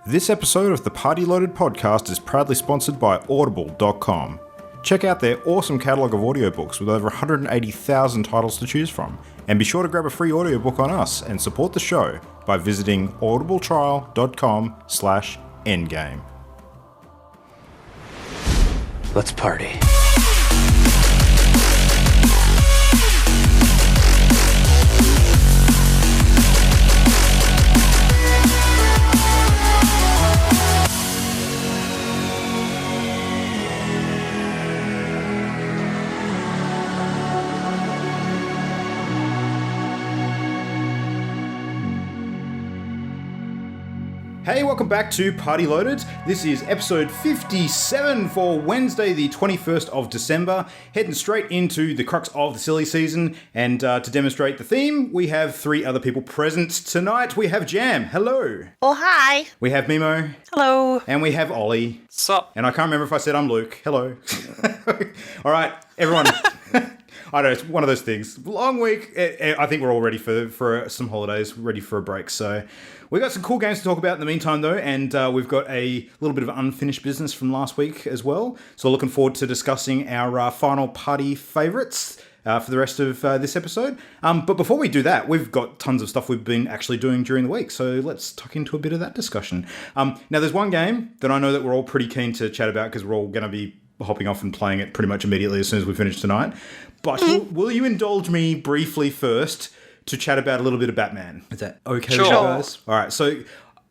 This episode of the Party Loaded podcast is proudly sponsored by Audible.com. Check out their awesome catalogue of audiobooks with over 180,000 titles to choose from. And be sure to grab a free audiobook on us and support the show by visiting audibletrial.com/endgame. Let's party. Hey, welcome back to Party Loaded. This is episode 57 for Wednesday, the 21st of December. Heading straight into the crux of the silly season. And to demonstrate the theme, we have three other people present tonight. We have Jam. Hello. Oh, hi. We have Mimo. Hello. And we have Ollie. Sup? And I can't remember if I said I'm Luke. Hello. All right, everyone. I know, it's one of those things. Long week. I think we're all ready for some holidays, ready for a break. So we got some cool games to talk about in the meantime, though, and we've got a little bit of unfinished business from last week as well. So looking forward to discussing our final party favourites for the rest of this episode. But before we do that, we've got tons of stuff we've been actually doing during the week. So let's tuck into a bit of that discussion. Now, there's one game that I know that we're all pretty keen to chat about because we're all going to be hopping off and playing it pretty much immediately as soon as we finish tonight. But will you indulge me briefly first to chat about a little bit of Batman? Is that okay with you guys? All right, so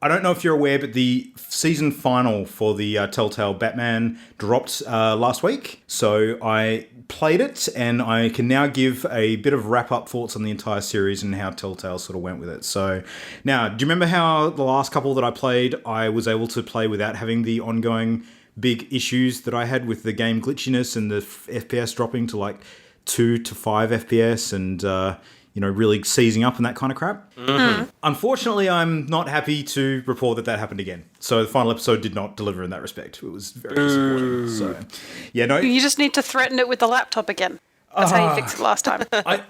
I don't know if you're aware, but the season final for the Telltale Batman dropped last week. So I played it, and I can now give a bit of wrap-up thoughts on the entire series and how Telltale sort of went with it. So now, do you remember how the last couple that I played, I was able to play without having the ongoing big issues that I had with the game glitchiness and the FPS dropping to like 2 to 5 FPS and, really seizing up and that kind of crap? Mm-hmm. Unfortunately, I'm not happy to report that happened again. So the final episode did not deliver in that respect. It was very disappointing. So, yeah, no. You just need to threaten it with the laptop again. That's how you fixed it last time.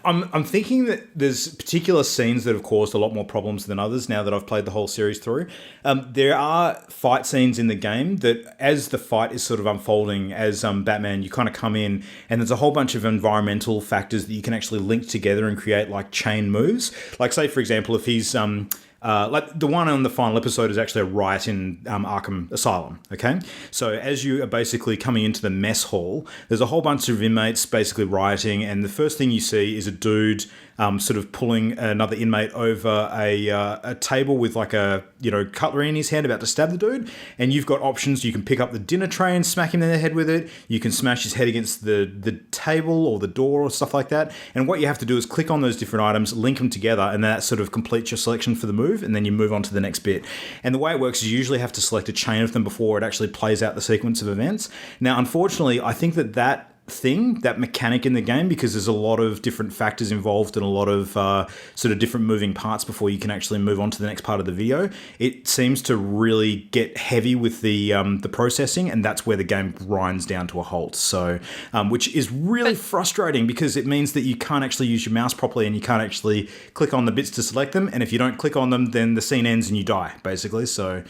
I'm thinking that there's particular scenes that have caused a lot more problems than others now that I've played the whole series through. There are fight scenes in the game that as the fight is sort of unfolding as Batman, you kind of come in and there's a whole bunch of environmental factors that you can actually link together and create like chain moves. Like say, for example, if he's... like the one on the final episode is actually a riot in Arkham Asylum, okay? So as you are basically coming into the mess hall, there's a whole bunch of inmates basically rioting, and the first thing you see is a dude sort of pulling another inmate over a table with like a cutlery in his hand about to stab the dude, and you've got options. You can pick up the dinner tray and smack him in the head with it. You can smash his head against the table or the door or stuff like that, and what you have to do is click on those different items, link them together, and that sort of completes your selection for the move, and then you move on to the next bit. And the way it works is you usually have to select a chain of them before it actually plays out the sequence of events. Now, unfortunately, I think that mechanic in the game, because there's a lot of different factors involved and a lot of sort of different moving parts before you can actually move on to the next part of the video, it seems to really get heavy with the processing, and that's where the game grinds down to a halt. So, which is really frustrating because it means that you can't actually use your mouse properly and you can't actually click on the bits to select them, and if you don't click on them, then the scene ends and you die, basically. So...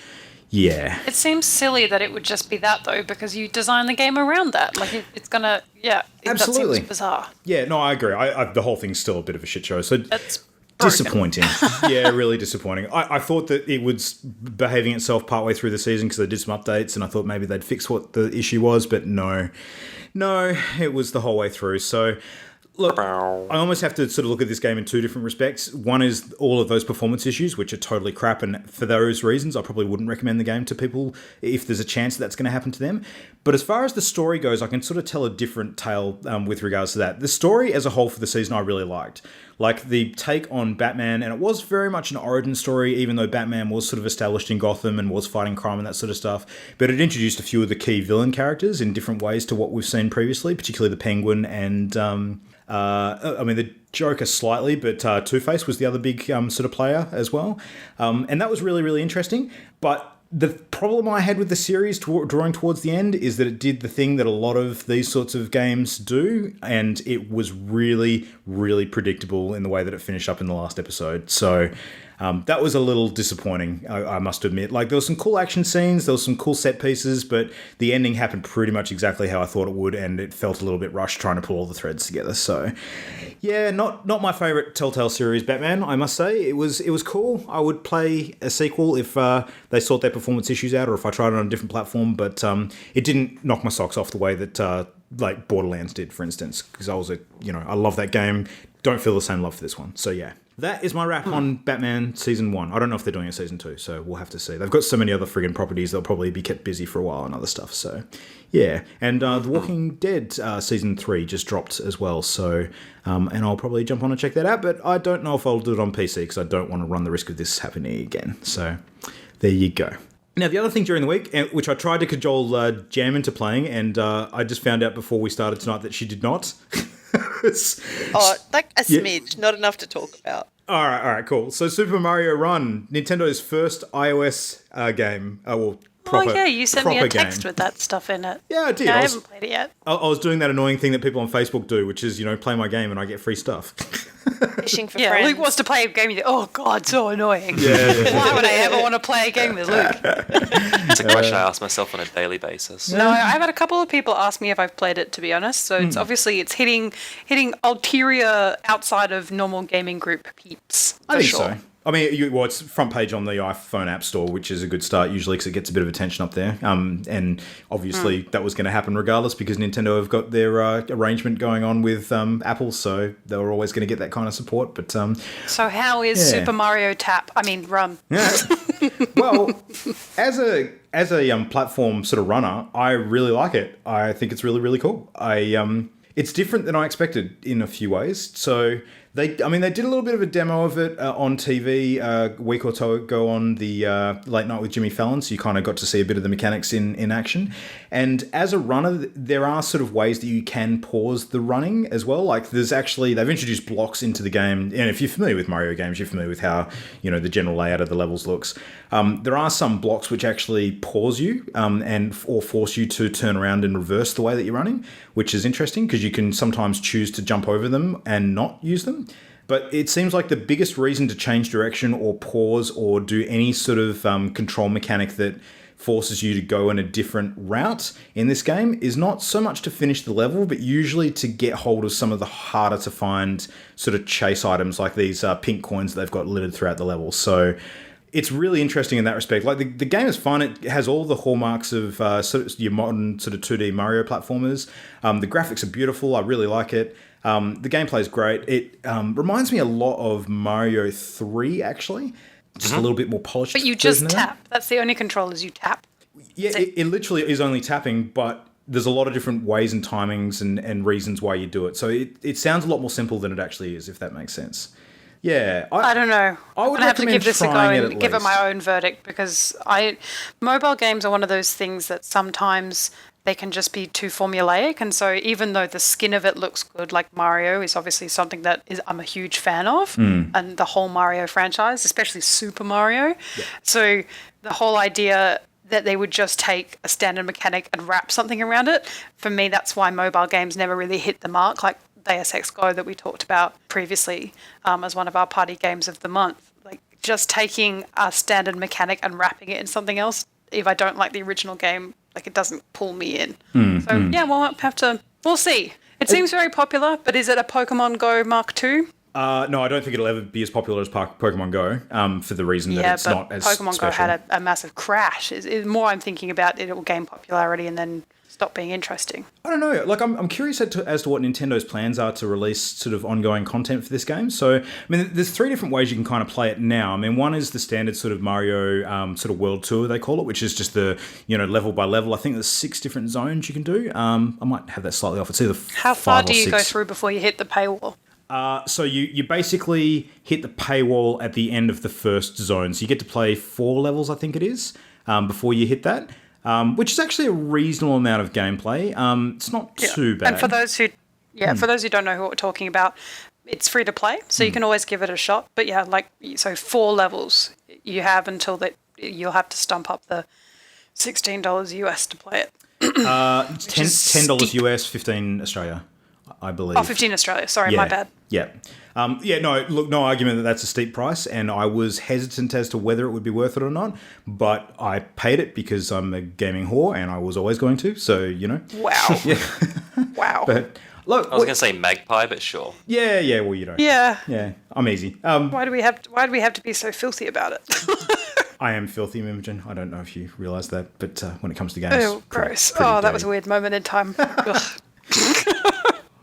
yeah. It seems silly that it would just be that, though, because you design the game around that. Like, it's going to, absolutely. That seems bizarre. Yeah, no, I agree. The whole thing's still a bit of a shit show. So That's disappointing. Yeah, really disappointing. I thought that it was behaving itself partway through the season because they did some updates, and I thought maybe they'd fix what the issue was, but no, it was the whole way through. So... look, I almost have to sort of look at this game in two different respects. One is all of those performance issues, which are totally crap, and for those reasons, I probably wouldn't recommend the game to people if there's a chance that's going to happen to them. But as far as the story goes, I can sort of tell a different tale with regards to that. The story as a whole for the season I really liked. Like the take on Batman, and it was very much an origin story, even though Batman was sort of established in Gotham and was fighting crime and that sort of stuff. But it introduced a few of the key villain characters in different ways to what we've seen previously, particularly the Penguin and... the Joker slightly, but Two-Face was the other big sort of player as well. And that was really, really interesting. But the problem I had with the series drawing towards the end is that it did the thing that a lot of these sorts of games do, and it was really, really predictable in the way that it finished up in the last episode. So That was a little disappointing, I must admit. Like, there were some cool action scenes, there was some cool set pieces, but the ending happened pretty much exactly how I thought it would, and it felt a little bit rushed trying to pull all the threads together. So, yeah, not my favourite Telltale series, Batman, I must say. It was cool. I would play a sequel if they sort their performance issues out, or if I tried it on a different platform, but it didn't knock my socks off the way that like Borderlands did, for instance, because I love that game. Don't feel the same love for this one. So yeah, that is my wrap on Batman Season 1. I don't know if they're doing a Season 2, so we'll have to see. They've got so many other friggin' properties, they'll probably be kept busy for a while and other stuff. So yeah, and The Walking Dead Season 3 just dropped as well. So and I'll probably jump on and check that out, but I don't know if I'll do it on PC because I don't want to run the risk of this happening again. So there you go. Now, the other thing during the week, which I tried to cajole Jam into playing, and I just found out before we started tonight that she did not. Like a smidge, not enough to talk about. All right, cool. So Super Mario Run, Nintendo's first iOS game. Proper, you sent me a text game. with that stuff in it. Yeah, I did. I haven't played it yet. I was doing that annoying thing that people on Facebook do, which is, play my game and I get free stuff. Fishing for Yeah, friends. Luke wants to play a game. Oh, God, so annoying. Yeah. Why would I ever want to play a game with Luke? It's a question I ask myself on a daily basis. No, I've had a couple of people ask me if I've played it, to be honest. So it's obviously hitting ulterior outside of normal gaming group peeps. I think so. I mean, it's front page on the iPhone App Store, which is a good start usually because it gets a bit of attention up there. And obviously that was going to happen regardless because Nintendo have got their arrangement going on with Apple, so they were always going to get that kind of support. But so how is Super Mario Run? Yeah. Well, as a platform sort of runner, I really like it. I think it's really, really cool. It's different than I expected in a few ways. So they did a little bit of a demo of it on TV a week or so ago on the Late Night with Jimmy Fallon, so you kind of got to see a bit of the mechanics in action. And as a runner, there are sort of ways that you can pause the running as well. Like they've introduced blocks into the game, and if you're familiar with Mario games, you're familiar with how the general layout of the levels looks. There are some blocks which actually pause you or force you to turn around and reverse the way that you're running, which is interesting because you can sometimes choose to jump over them and not use them. But it seems like the biggest reason to change direction or pause or do any sort of control mechanic that forces you to go in a different route in this game is not so much to finish the level, but usually to get hold of some of the harder to find sort of chase items like these pink coins that they've got littered throughout the level. So it's really interesting in that respect. Like the game is fun. It has all the hallmarks of sort of your modern sort of 2D Mario platformers. The graphics are beautiful. I really like it. The gameplay is great. It reminds me a lot of Mario 3, actually. Just a little bit more polished. But you just tap. That's the only control is you tap. Yeah, it literally is only tapping, but there's a lot of different ways and timings and reasons why you do it. So it sounds a lot more simple than it actually is, if that makes sense. Yeah. I don't know. I would I'm going to have to give this a go and give it least. my own verdict because mobile games are one of those things that sometimes they can just be too formulaic. And so even though the skin of it looks good, like Mario is obviously something that I'm a huge fan of, and the whole Mario franchise, especially Super Mario. Yeah. So the whole idea that they would just take a standard mechanic and wrap something around it, for me, that's why mobile games never really hit the mark, like Deus Ex Go that we talked about previously as one of our party games of the month. Like just taking a standard mechanic and wrapping it in something else, if I don't like the original game, like it doesn't pull me in. We'll see. It seems very popular, but is it a Pokemon Go Mark II? No, I don't think it'll ever be as popular as Pokemon Go for the reason that it's not as Pokemon special. Go had a massive crash. Is more I'm thinking about it will gain popularity and then stop being interesting. I don't know. Like, I'm curious as to what Nintendo's plans are to release sort of ongoing content for this game. So, I mean, there's three different ways you can kind of play it now. I mean, one is the standard sort of Mario sort of world tour, they call it, which is just the, level by level. I think there's 6 different zones you can do. I might have that slightly off. It's either How far 5 or do you 6. go through before you hit the paywall? So you basically hit the paywall at the end of the first zone. So you get to play 4 levels, I think it is, before you hit that. Which is actually a reasonable amount of gameplay. It's not too bad. And for those who don't know who we're talking about, it's free to play, so you can always give it a shot. But yeah, 4 levels you have until that you'll have to stump up the $16 US to play it. $10 US, $15 Australia. I believe. Oh, 15 Australia. Sorry, my bad. Yeah. No argument that that's a steep price, and I was hesitant as to whether it would be worth it or not, but I paid it because I'm a gaming whore, and I was always going to, so, you know. Wow. Yeah. Wow. But, look. I was going to say Magpie, but sure. Yeah, well, you don't. Yeah. Yeah, I'm easy. Why do we have to be so filthy about it? I am filthy, Imogen. I don't know if you realise that, but when it comes to games... Oh, gross. That was a weird moment in time. Ugh.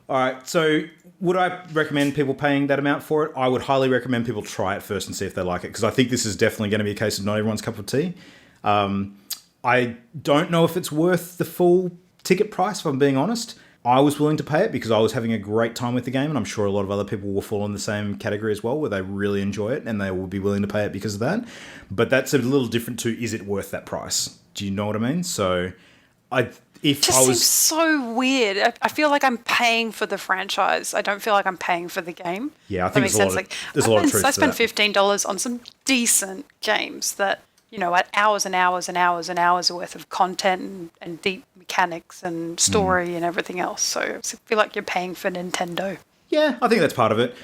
All right, so would I recommend people paying that amount for it? I would highly recommend people try it first and see if they like it, because I think this is definitely going to be a case of not everyone's cup of tea. I don't know if it's worth the full ticket price, if I'm being honest. I was willing to pay it because I was having a great time with the game, and I'm sure a lot of other people will fall in the same category as well, where they really enjoy it and they will be willing to pay it because of that. But that's a little different to, is it worth that price? Do you know what I mean? So Seems so weird. I feel like I'm paying for the franchise. I don't feel like I'm paying for the game. Yeah, I think that makes sense. there's a lot of truth to that. I spent $15 on some decent games that, you know, had hours and hours and hours and hours worth of content and deep mechanics and story and everything else. So I feel like you're paying for Nintendo. Yeah, I think that's part of it.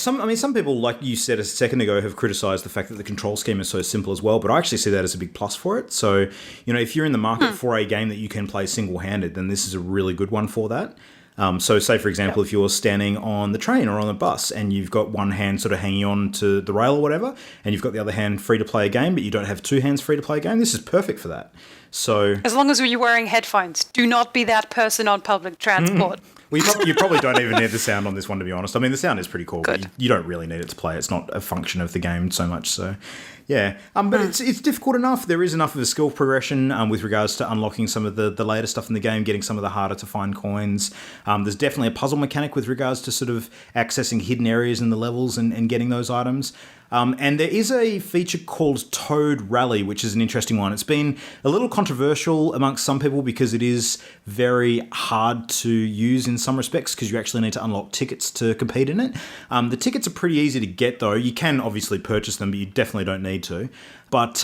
Some people, like you said a second ago, have criticised the fact that the control scheme is so simple as well, but I actually see that as a big plus for it. So, you know, if you're in the market for a game that you can play single-handed, then this is a really good one for that. So say, for example, if you're standing on the train or on the bus and you've got one hand sort of hanging on to the rail or whatever, and you've got the other hand free to play a game, but you don't have two hands free to play a game, this is perfect for that. So, as long as you're wearing headphones, do not be that person on public transport. Well, you probably don't even need the sound on this one, to be honest. I mean, the sound is pretty cool, but you don't really need it to play. It's not a function of the game so much, so... Yeah, but it's difficult enough. There is enough of a skill progression with regards to unlocking some of the later stuff in the game, getting some of the harder to find coins. There's definitely a puzzle mechanic with regards to sort of accessing hidden areas in the levels and getting those items. And there is a feature called Toad Rally, which is an interesting one. It's been a little controversial amongst some people because it is very hard to use in some respects because you actually need to unlock tickets to compete in it. The tickets are pretty easy to get, though. You can obviously purchase them, but you definitely don't need to. But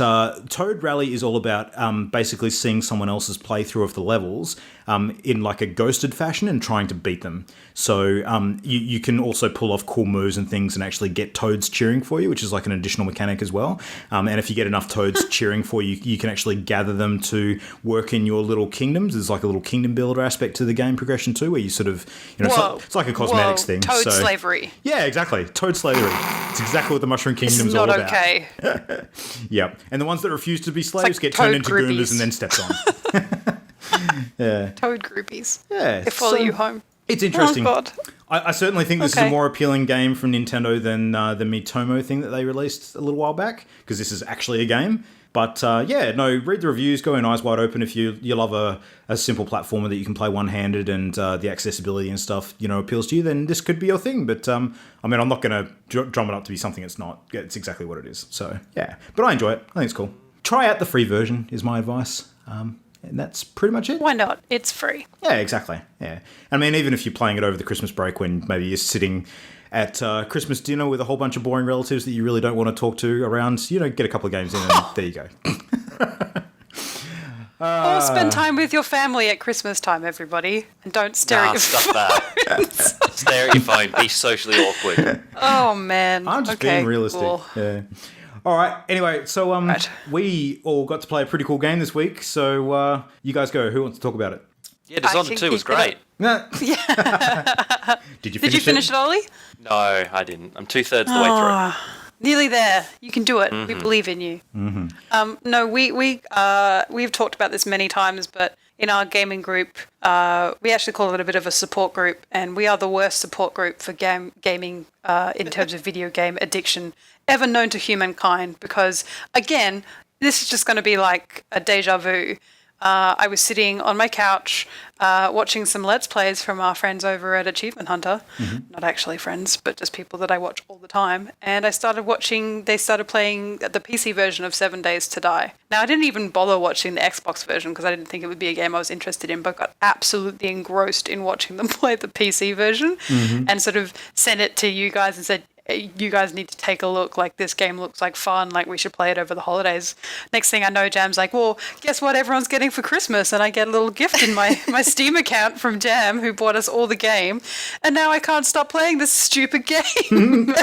Toad Rally is all about basically seeing someone else's playthrough of the levels in like a ghosted fashion and trying to beat them. So you can also pull off cool moves and things and actually get toads cheering for you, which is like an additional mechanic as well. And if you get enough toads cheering for you, you can actually gather them to work in your little kingdoms. There's like a little kingdom builder aspect to the game progression too, where you sort of, you know, it's like a cosmetics thing. Toad slavery. Yeah, exactly. Toad slavery. It's exactly what the Mushroom Kingdom is all about. It's not okay. Yeah, and the ones that refuse to be slaves like get turned into groupies. Goombas and then stepped on. Yeah. Toad groupies. Yeah. They follow you home. It's interesting. Oh, God. I certainly think this is a more appealing game from Nintendo than the Miitomo thing that they released a little while back, because this is actually a game. But read the reviews, go in eyes wide open if you love a simple platformer that you can play one-handed and the accessibility and stuff, you know, appeals to you, then this could be your thing. But, I mean, I'm not going to drum it up to be something it's not. It's exactly what it is. So, yeah. But I enjoy it. I think it's cool. Try out the free version is my advice. And that's pretty much it. Why not? It's free. Yeah, exactly. Yeah. I mean, even if you're playing it over the Christmas break when maybe you're sitting at Christmas dinner with a whole bunch of boring relatives that you really don't want to talk to around, you know, get a couple of games in and there you go. Or spend time with your family at Christmas time, everybody. And don't stare at your Stop that. Stare at your phone. Be socially awkward. Oh, man. I'm just being realistic. Cool. Yeah. All right. Anyway, so we all got to play a pretty cool game this week. So you guys go. Who wants to talk about it? Yeah, Dishonored 2 was great. Yeah. Did you finish it, Ollie? No, I didn't. I'm 2/3 the way through. Nearly there. You can do it. We believe in you. No, we've talked about this many times, but in our gaming group, we actually call it a bit of a support group, and we are the worst support group for gaming in terms of video game addiction ever known to humankind. Because again, this is just going to be like a deja vu. I was sitting on my couch watching some Let's Plays from our friends over at Achievement Hunter. Not actually friends, but just people that I watch all the time. And they started playing the PC version of 7 Days to Die. Now, I didn't even bother watching the Xbox version because I didn't think it would be a game I was interested in, but got absolutely engrossed in watching them play the PC version and sort of sent it to you guys and said, you guys need to take a look. Like, this game looks like fun. Like, we should play it over the holidays. Next thing I know, Jam's like, well, guess what everyone's getting for Christmas? And I get a little gift in my Steam account from Jam, who bought us all the game. And now I can't stop playing this stupid game.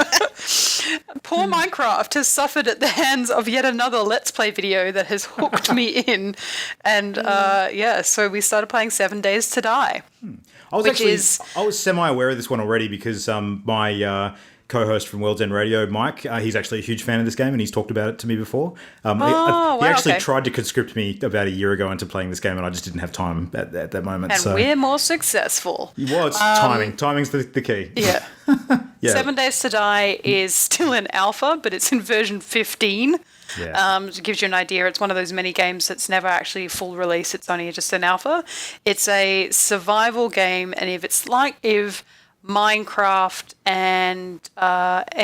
Poor Minecraft has suffered at the hands of yet another Let's Play video that has hooked me in. And so we started playing 7 Days to Die. I was semi-aware of this one already because my co-host from World's End Radio, Mike, he's actually a huge fan of this game and he's talked about it to me before. He actually tried to conscript me about a year ago into playing this game and I just didn't have time at that moment. And we're more successful. Well, it's timing. Timing's the key. Yeah. 7 Days to Die is still in alpha, but it's in version 15. Yeah. It gives you an idea. It's one of those mini games that's never actually full release. It's only just an alpha. It's a survival game, and if Minecraft and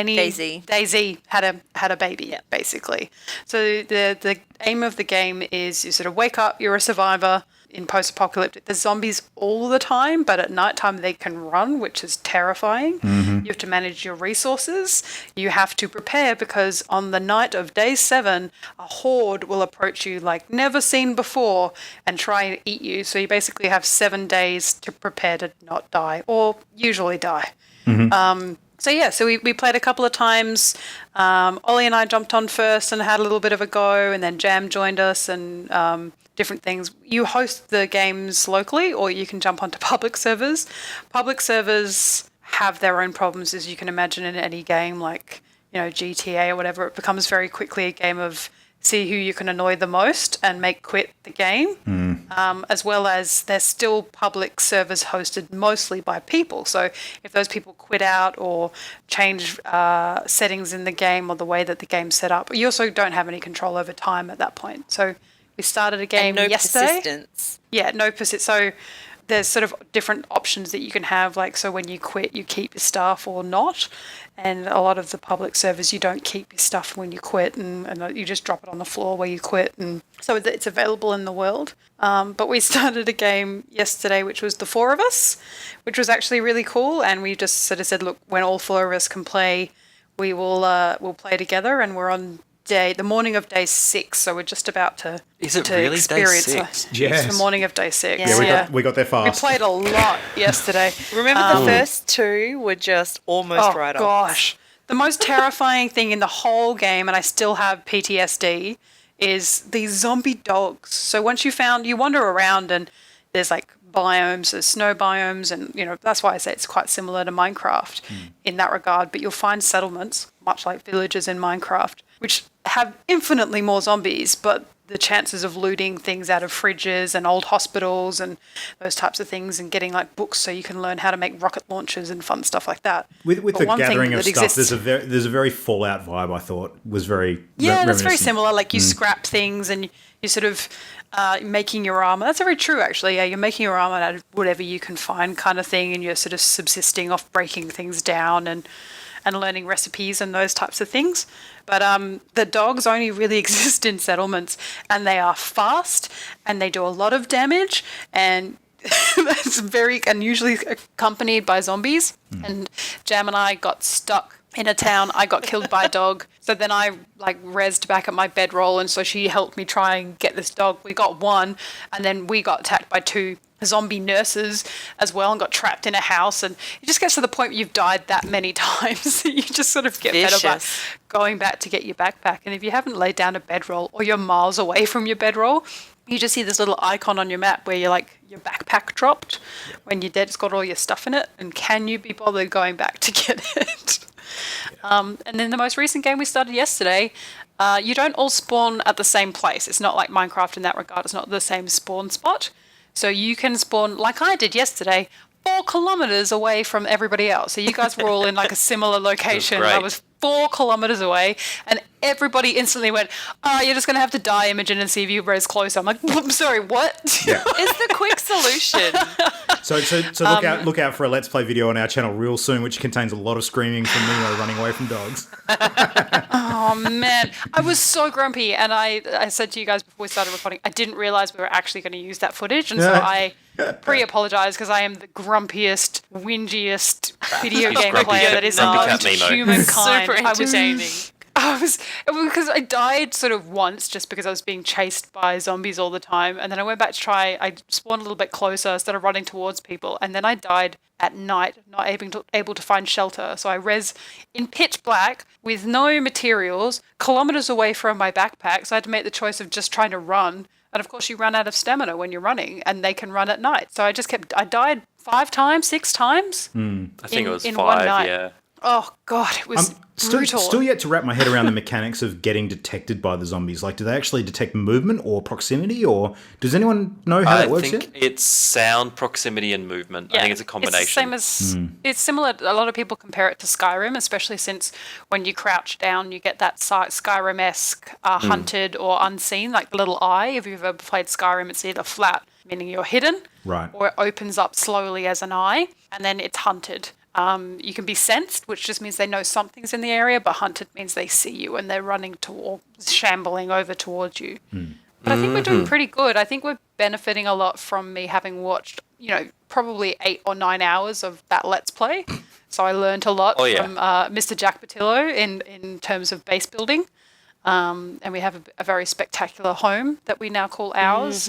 Daisy had a baby, basically. So the aim of the game is you sort of wake up, you're a survivor in post-apocalyptic. There's zombies all the time, but at nighttime they can run, which is terrifying. You have to manage your resources. You have to prepare because on the night of day 7, a horde will approach you like never seen before and try and eat you. So you basically have 7 days to prepare to not die, or usually die. So we played a couple of times. Ollie and I jumped on first and had a little bit of a go, and then Jam joined us and different things. You host the games locally, or you can jump onto public servers. Public servers have their own problems, as you can imagine in any game, like GTA or whatever. It becomes very quickly a game of see who you can annoy the most and make quit the game. As well as there's still public servers hosted mostly by people. So if those people quit out or change settings in the game or the way that the game's set up, you also don't have any control over time at that point. So we started a game yesterday. Persistence. Yeah, no persistence. So there's sort of different options that you can have. Like, so when you quit, you keep your stuff or not. And a lot of the public servers, you don't keep your stuff when you quit, and you just drop it on the floor where you quit. And so it's available in the world. But we started a game yesterday, which was the 4 of us, which was actually really cool. And we just sort of said, look, when all 4 of us can play, we'll play together. And we're on the morning of day 6, so we're just about to Is it to really experience day 6? Yes. It's the morning of day 6. Yeah. We got there We fast. played a lot yesterday. Remember the first 2 were just almost right off. Gosh. The most terrifying thing in the whole game, and I still have PTSD, is these zombie dogs. So once you wander around and there's like biomes, there's snow biomes, and that's why I say it's quite similar to Minecraft in that regard. But you'll find settlements, much like villages in Minecraft, which have infinitely more zombies, but the chances of looting things out of fridges and old hospitals and those types of things, and getting like books so you can learn how to make rocket launchers and fun stuff like that. With But the one thing gathering of that stuff, exists- there's a very Fallout vibe. I thought was very Yeah, that's very reminiscent. similar. Like you scrap things and you sort of making your armor. That's very true, actually. Yeah, you're making your armor out of whatever you can find, kind of thing, and you're sort of subsisting off breaking things down and learning recipes and those types of things. But the dogs only really exist in settlements, and they are fast and they do a lot of damage, and that's very unusually accompanied by zombies. And Jam and I got stuck in a town. I got killed by a dog. So then I rezzed back at my bedroll, and so she helped me try and get this dog. We got one, and then we got attacked by 2 zombie nurses as well and got trapped in a house. And it just gets to the point where you've died that many times that you just sort of get better about going back to get your backpack. And if you haven't laid down a bedroll, or you're miles away from your bedroll, you just see this little icon on your map where you're like, your backpack dropped. When you're dead, it's got all your stuff in it. And can you be bothered going back to get it? And then the most recent game we started yesterday, you don't all spawn at the same place. It's not like Minecraft in that regard. It's not the same spawn spot. So you can spawn, like I did yesterday, 4 kilometers away from everybody else. So you guys were all in like a similar location. Great. I was 4 kilometers away, and everybody instantly went, you're just going to have to die, Imogen, and see if you res closer. I'm like, I'm sorry, what? Yeah. It's the quick solution. So look out for a Let's Play video on our channel real soon, which contains a lot of screaming from Nemo running away from dogs. Oh, man. I was so grumpy, and I said to you guys before we started recording, I didn't realize we were actually going to use that footage, and so I pre-apologise because I am the grumpiest, whingiest video game grumpy player cat- that is grumpy known cat to Nemo. humankind. Super entertaining. Because I died sort of once just because I was being chased by zombies all the time, and then I went back to try. I spawned a little bit closer, started running towards people, and then I died at night, not able to find shelter. So I res in pitch black with no materials, kilometers away from my backpack. So I had to make the choice of just trying to run. And of course, you run out of stamina when you're running, and they can run at night. So I died 5 times, 6 times. I think it was in 5, one night. yeah. Oh God, it was brutal. Still yet to wrap my head around the mechanics of getting detected by the zombies. Like, do they actually detect movement or proximity, or does anyone know how that works I think yet? it's sound, proximity, and movement. I think it's a combination. It's the same as it's similar. A lot of people compare it to Skyrim, especially since when you crouch down, you get that Skyrim-esque hunted or unseen, like the little eye. If you've ever played Skyrim, it's either flat, meaning you're hidden, Right. or it opens up slowly as an eye, and then it's hunted. You can be sensed, which just means they know something's in the area, but hunted means they see you and they're running shambling over towards you. But I think we're doing pretty good. I think we're benefiting a lot from me having watched, probably 8 or 9 hours of that Let's Play. So I learned a lot from Mr. Jack Patillo in terms of base building. And we have a very spectacular home that we now call ours,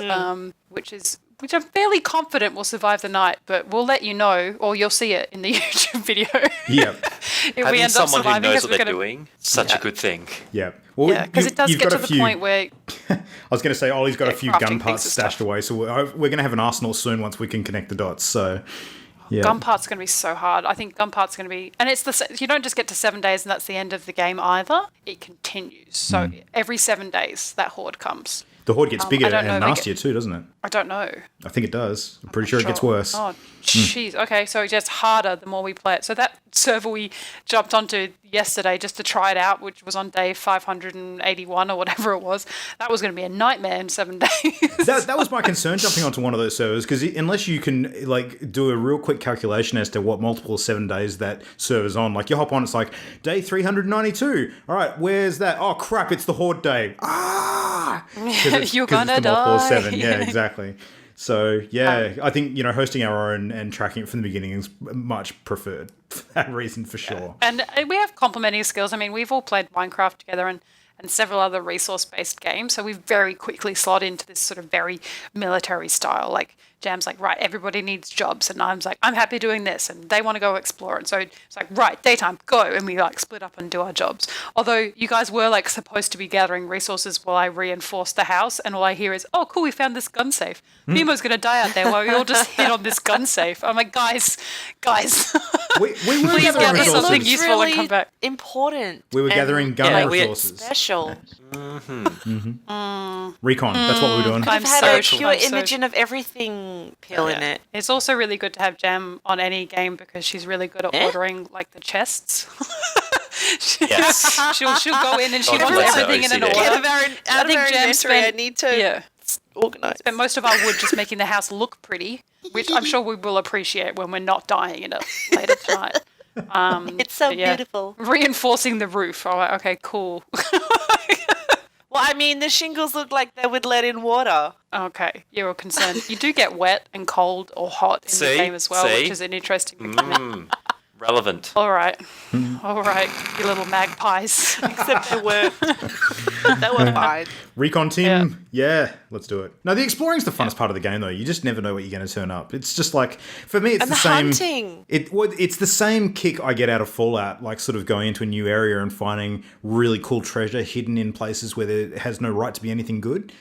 which I'm fairly confident will survive the night, but we'll let you know, or you'll see it in the YouTube video. Yeah. If we Having end up someone who surviving, knows 'cause what we're they're gonna- doing, such a good thing. Yeah. Well, Yeah, because it does you've get got to a the few- point where I was going to say, Ollie's got a few crafting gun parts things and stashed stuff. away, so we're going to have an arsenal soon once we can connect the dots. So, yeah. gun parts are going to be so hard. I think gun parts are going to be, and you don't just get to 7 days and that's the end of the game either. It continues. So every 7 days that horde comes. The horde gets bigger I don't know and if it nastier too, doesn't it? I don't know. I think it does. I'm pretty sure it gets worse. Oh, jeez. Okay, so it gets harder the more we play it. So that server we jumped onto yesterday just to try it out, which was on day 581 or whatever it was, that was going to be a nightmare in 7 days. That was my concern jumping onto one of those servers, because unless you can do a real quick calculation as to what multiple of 7 days that server's on, like you hop on, it's like day 392. All right, where's that? Oh crap, it's the horde day. You're gonna it's the multiple of die. 7. Yeah, exactly. So yeah, I think hosting our own and tracking it from the beginning is much preferred for that reason, for sure. And we have complementing skills. I mean, we've all played Minecraft together and several other resource-based games, so we very quickly slot into this sort of very military style. Like Jam's like, right, everybody needs jobs, and I'm like, I'm happy doing this, and they want to go explore, and so it's like, right, daytime, go, and we like split up and do our jobs. Although you guys were like supposed to be gathering resources while I reinforced the house, and all I hear is, oh, cool, we found this gun safe. Nemo's gonna die out there while we all just hit on this gun safe. I'm like, guys, We were Please gathering gather something resources. useful and come back. Important. We were and, gathering gun like, resources. Special. Recon, that's what we were doing. I'm I've had so a pure I'm so- Imogen of everything pill in it. It's also really good to have Jam on any game because she's really good at ordering like the chests. Yes. she'll go in and she God wants bless her everything in an OCD. order. Out of our, out of think our Jam inventory, I spent- need to Yeah. organise. Spent most of our wood just making the house look pretty, which I'm sure we will appreciate when we're not dying in it later tonight. It's so But yeah. beautiful. Reinforcing the roof. Oh, okay, cool. Well, I mean, the shingles look like they would let in water. Okay, you're concerned. You do get wet and cold or hot in the See? game as well, See? which is an interesting mechanic. Relevant. All right, you little magpies. Except they were fine. Recon team, yeah, let's do it. No, the exploring's the funnest part of the game, though. You just never know what you're going to turn up. It's just like, for me, it's And the the same. hunting. It's the same kick I get out of Fallout, like sort of going into a new area and finding really cool treasure hidden in places where there has no right to be anything good.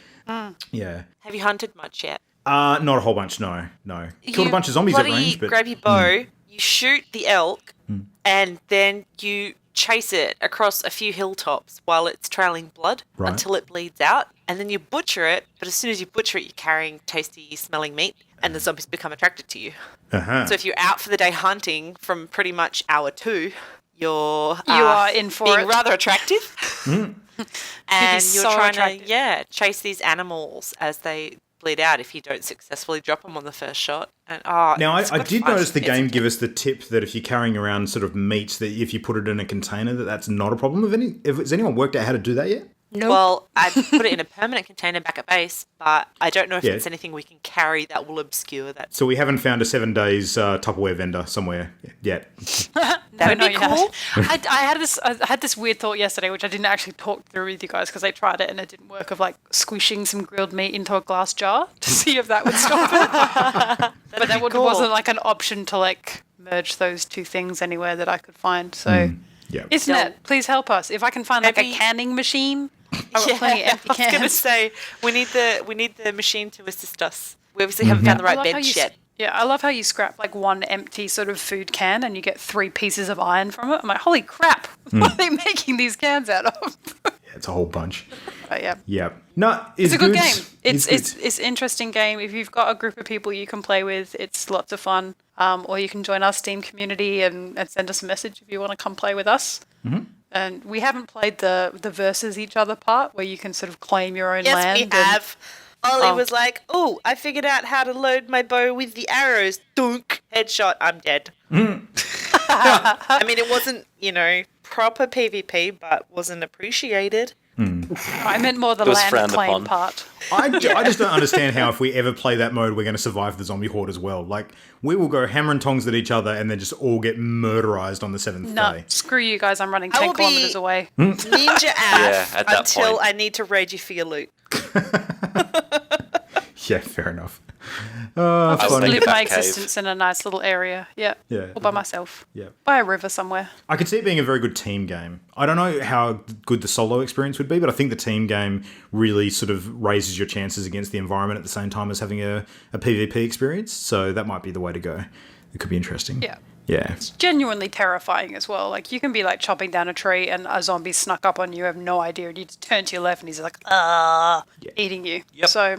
Yeah. Have you hunted much yet? Not a whole bunch, no. Killed a bunch of zombies at bloody range, but grab your bow, you shoot the elk, and then you chase it across a few hilltops while it's trailing blood Right. until it bleeds out, and then you butcher it. But as soon as you butcher it, you're carrying tasty smelling meat, and the zombies become attracted to you. uh-huh. So if you're out for the day hunting from pretty much hour 2, you're You are in for being it. rather attractive. And You'd be you're so trying attractive. to chase these animals as they bleed out if you don't successfully drop them on the first shot. And Now, it's I good did fun. notice the It's game give us the tip that if you're carrying around sort of meat, that if you put it in a container, that's not a problem. Has anyone worked out how to do that yet? Well, I put it in a permanent container back at base, but I don't know if Yeah. it's anything we can carry that will obscure that. So we haven't found a 7 days Tupperware vendor somewhere yet. That'd No, be you cool. haven't. I had this weird thought yesterday, which I didn't actually talk through with you guys because I tried it and it didn't work. Of like squishing some grilled meat into a glass jar to see if that would stop it. But that cool. wasn't like an option to like merge those two things anywhere that I could find. So, Yeah. Isnet, please help us. If I can find like a Maybe- canning machine, I've got plenty of empty I was gonna cans. say we need the machine to assist us. We obviously haven't found the I right love how bench you yet. Yeah, I love how you scrap like one empty sort of food can and you get 3 pieces of iron from it. I'm like, holy crap! What are they making these cans out of? Yeah, it's a whole bunch. But yeah. Yeah. No, It's a good game. It's good. it's interesting game. If you've got a group of people you can play with, it's lots of fun. Or you can join our Steam community and send us a message if you want to come play with us. Mm-hmm. And we haven't played the versus each other part where you can sort of claim your own Yes, land. we and- have. Ollie Oh. was like, "Oh, I figured out how to load my bow with the arrows." Dunk, headshot. I'm dead. I mean, it wasn't, proper PvP, but wasn't appreciated. I meant more the It was land frowned claim upon. part. I just don't understand how if we ever play that mode, we're going to survive the zombie horde as well. Like, we will go hammer and tongs at each other and then just all get murderized on the 7th No, day. screw you guys. I'm running I 10 will be- kilometers away. Ninja Yeah, F at that until point. I need to raid you for your loot. Yeah, fair enough. I will funny. make Live it my that cave. existence in a nice little area. Yeah. Yeah. All by myself. Yeah. By a river somewhere. I could see it being a very good team game. I don't know how good the solo experience would be, but I think the team game really sort of raises your chances against the environment at the same time as having a PvP experience. So that might be the way to go. It could be interesting. Yeah. Yeah. Genuinely terrifying as well. Like you can be like chopping down a tree and a zombie snuck up on you, have no idea, and you just turn to your left and he's like, eating you. Yep. So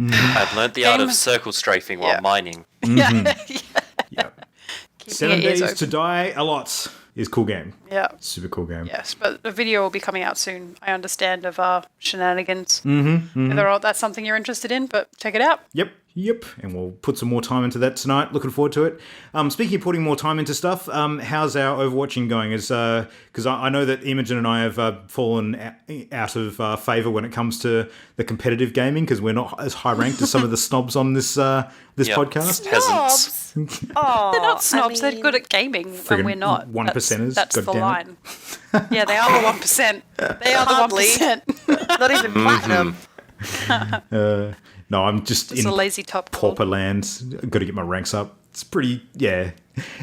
I've learnt the art Game- of circle strafing Yeah. while mining. Yeah. keeping 7 your ears Days open. to Die a lot is cool game. Yeah. Super cool game. Yes, but the video will be coming out soon. I understand of shenanigans. Whether that's something you're interested in, but check it out. Yep. And we'll put some more time into that tonight. Looking forward to it. Speaking of putting more time into stuff, how's our Overwatching going? Because I know that Imogen and I have fallen out of favour when it comes to the competitive gaming because we're not as high ranked as some of the snobs on this Yep. podcast. Peasants. Oh, They're not snobs. They're good at gaming, Friggin' and we're not. one That's- percenters, That's the goddammit. line. Yeah, they are the 1%. They are the Hardly. 1%. Not even platinum. No, I'm just It's in a lazy top. pauper land. Got to get my ranks up. It's pretty, yeah.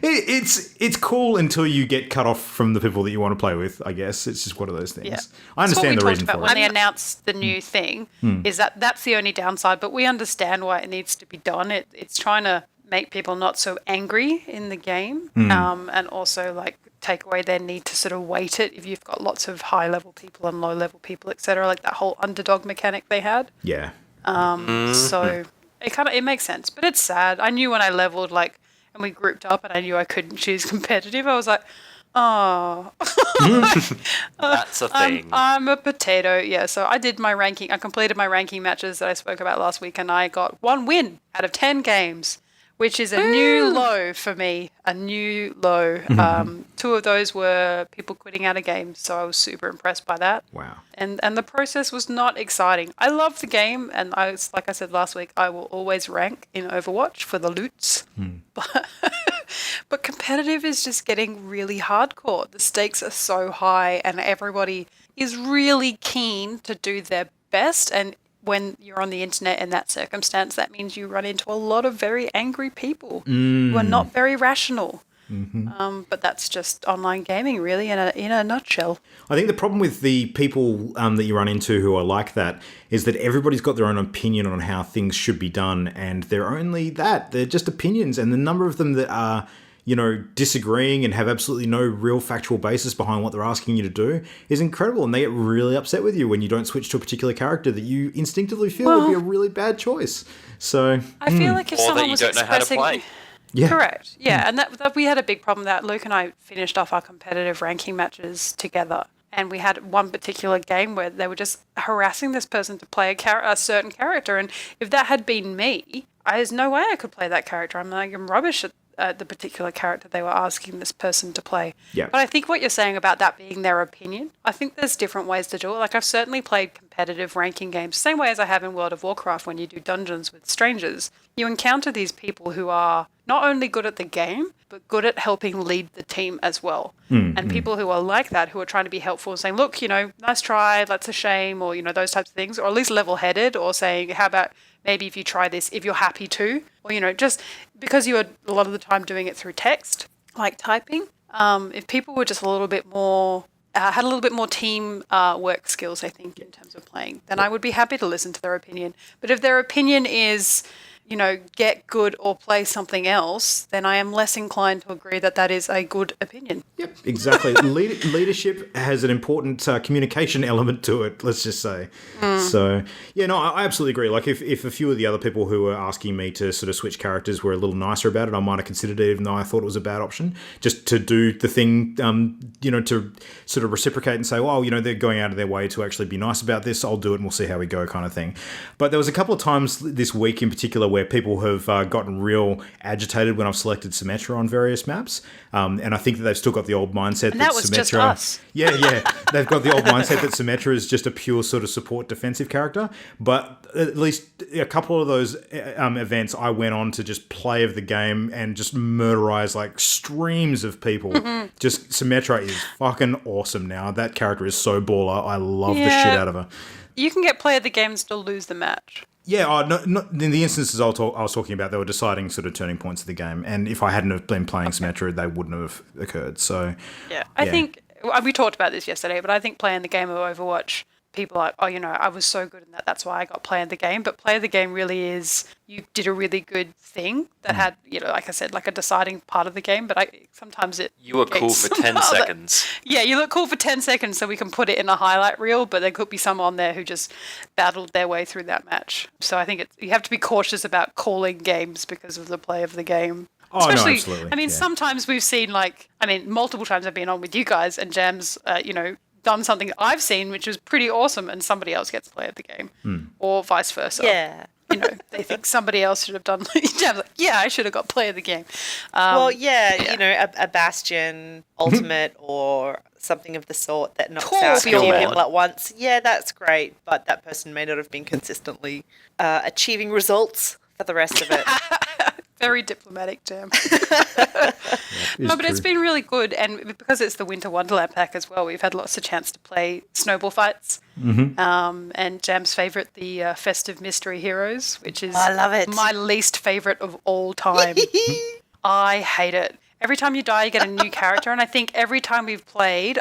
It's cool until you get cut off from the people that you want to play with. I guess it's just one of those things. Yeah. I understand That's the what we reason talked for about it. when they announced the new thing. Is that's the only downside, but we understand why it needs to be done. It's trying to make people not so angry in the game, and also like take away their need to sort of weight it if you've got lots of high level people and low level people, etc. Like that whole underdog mechanic they had. Yeah. So it makes sense, but it's sad. I knew when I leveled and we grouped up and I knew I couldn't choose competitive. I was like, oh, That's a thing. I'm a potato. Yeah, so I did my ranking. I completed my ranking matches that I spoke about last week, and I got 1 win out of 10 games, which is a new low for me. A new low. 2 of those were people quitting out of games, so I was super impressed by that. Wow. And the process was not exciting. I love the game, and like I said last week, I will always rank in Overwatch for the loots. But competitive is just getting really hardcore. The stakes are so high, and everybody is really keen to do their best. And when you're on the internet in that circumstance, that means you run into a lot of very angry people who are not very rational. But that's just online gaming, really, in a nutshell. I think the problem with the people that you run into who are like that is that everybody's got their own opinion on how things should be done, and they're only that. They're just opinions, and the number of them that are, disagreeing and have absolutely no real factual basis behind what they're asking you to do is incredible, and they get really upset with you when you don't switch to a particular character that you instinctively feel would be a really bad choice. So, I feel like if Or that someone you was don't know how to expressing, play. Yeah. Correct. Yeah, and that we had a big problem that Luke and I finished off our competitive ranking matches together. And we had one particular game where they were just harassing this person to play a certain character. And if that had been me, there's no way I could play that character. I'm rubbish at the particular character they were asking this person to play. Yeah. But I think what you're saying about that being their opinion, I think there's different ways to do it. Like I've certainly played competitive ranking games, same way as I have in World of Warcraft when you do dungeons with strangers. You encounter these people who are not only good at the game, but good at helping lead the team as well. And people who are like that, who are trying to be helpful and saying, look, nice try, that's a shame, or, those types of things, or at least level-headed, or saying, how about maybe if you try this, if you're happy to, or, just because you are a lot of the time doing it through text, like typing, if people were just a little bit more, had a little bit more team work skills, I think, in terms of playing, then I would be happy to listen to their opinion. But if their opinion is, get good or play something else, then I am less inclined to agree that is a good opinion. Yep, exactly. Leadership has an important communication element to it, let's just say. So, yeah, no, I absolutely agree. Like, if a few of the other people who were asking me to sort of switch characters were a little nicer about it, I might have considered it, even though I thought it was a bad option. Just to do the thing, to sort of reciprocate and say, well, they're going out of their way to actually be nice about this. I'll do it and we'll see how we go kind of thing. But there was a couple of times this week in particular where people have gotten real agitated when I've selected Symmetra on various maps. And I think that they've still got the old mindset And that was Symmetra... just us. Yeah. They've got the old mindset that Symmetra is just a pure sort of support defensive character. But at least a couple of those events, I went on to just play of the game and just murderize like streams of people. Just Symmetra is fucking awesome now. That character is so baller. I love the shit out of her. You can get play of the game and still lose the match. Yeah, no, in the instances I was talking about, they were deciding sort of turning points of the game. And if I hadn't have been playing Symmetra, they wouldn't have occurred. So, I think, we talked about this yesterday, but I think playing the game of Overwatch, people are like, I was so good in that, that's why I got play of the game. But play of the game really is, you did a really good thing that had, like I said, like a deciding part of the game. But sometimes it... You were cool for 10 seconds. Yeah, you look cool for 10 seconds so we can put it in a highlight reel, but there could be some on there who just battled their way through that match. So I think you have to be cautious about calling games because of the play of the game. Oh, no, absolutely. I mean, sometimes we've seen multiple times I've been on with you guys and Jam's, done something I've seen which was pretty awesome and somebody else gets to play at the game or vice versa. Yeah. They think somebody else should have done Jam's like, yeah, I should have got play of the game. A Bastion Ultimate or something of the sort that knocks out two Torbjorn. people at once. Yeah, that's great, but that person may not have been consistently achieving results for the rest of it. Very diplomatic term. No, but it's been really good, and because it's the Winter Wonderland pack as well, we've had lots of chance to play snowball fights. And Jam's favourite, the Festive Mystery Heroes, which is I love it. my least favourite of all time. I hate it. Every time you die, you get a new character, and I think every time we've played,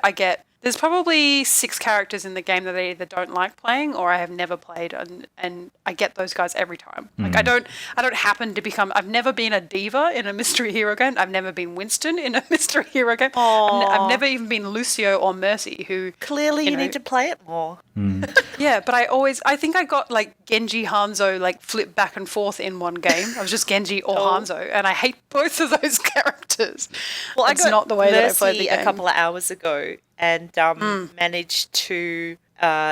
there's probably 6 characters in the game that I either don't like playing or I have never played, and I get those guys every time. Like I don't happen to become. I've never been a diva in a mystery hero game. I've never been Winston in a mystery hero game. I've never even been Lucio or Mercy, who Clearly, you need to play it more. Yeah, but I think I got like Genji, Hanzo, like flipped back and forth in one game. I was just Genji or Hanzo, and I hate both of those characters. Well, It's I got not the way that I played the Mercy game. a couple of hours ago and managed to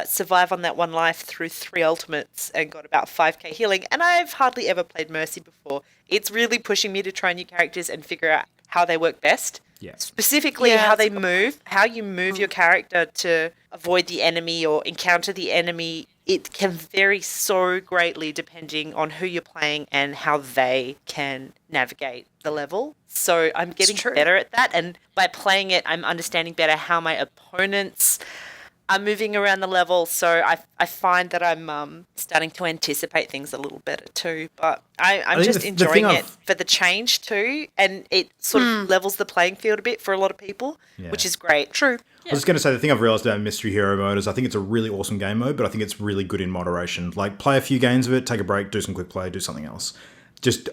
survive on that one life through 3 ultimates and got about 5k healing. And I've hardly ever played Mercy before. It's really pushing me to try new characters and figure out how they work best. Yeah. Specifically, Yeah, how that's they move, how you move your character to avoid the enemy or encounter the enemy. It can vary so greatly depending on who you're playing and how they can navigate the level. So I'm getting true. better at that. And by playing it, I'm understanding better how my opponents are moving around the level. So I find that I'm starting to anticipate things a little better too. But I'm think just the enjoying thing it for the change too. And it sort of levels the playing field a bit for a lot of people, which is great. True. I was just going to say, the thing I've realised about Mystery Hero mode is I think it's a really awesome game mode, but I think it's really good in moderation. Like, play a few games of it, take a break, do some quick play, do something else.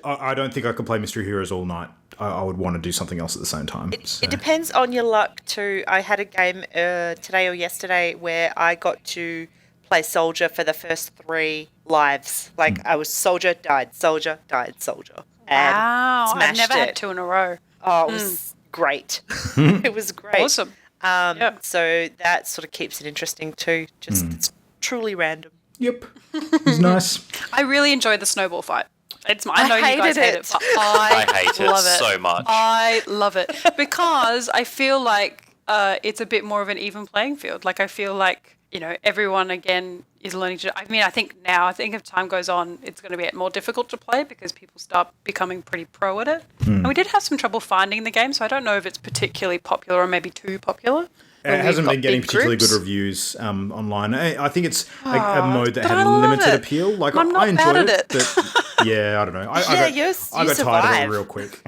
I don't think I could play Mystery Heroes all night. I would want to do something else at the same time. It depends on your luck too. I had a game today or yesterday where I got to play Soldier for the first 3 lives. Like I was Soldier, died, Soldier, died, Soldier. and Wow, I've smashed never it. had 2 in a row. Oh, it was great. It was great. Awesome. Yeah. So that sort of keeps it interesting too. Just it's truly random. Yep. It's nice. I really enjoyed the snowball fight. I know you guys hated hate it. it, but I hate it love it so much. I love it because I feel like it's a bit more of an even playing field. Like I feel like everyone again is learning to. I mean, I think if time goes on, it's going to be more difficult to play because people start becoming pretty pro at it. And we did have some trouble finding the game, so I don't know if it's particularly popular or maybe too popular. It hasn't been getting particularly groups. good reviews online. I think it's a mode that but had I love limited it. appeal. Like I'm not I enjoyed bad at it, but yeah, I don't know. I you got tired of survive. it real quick.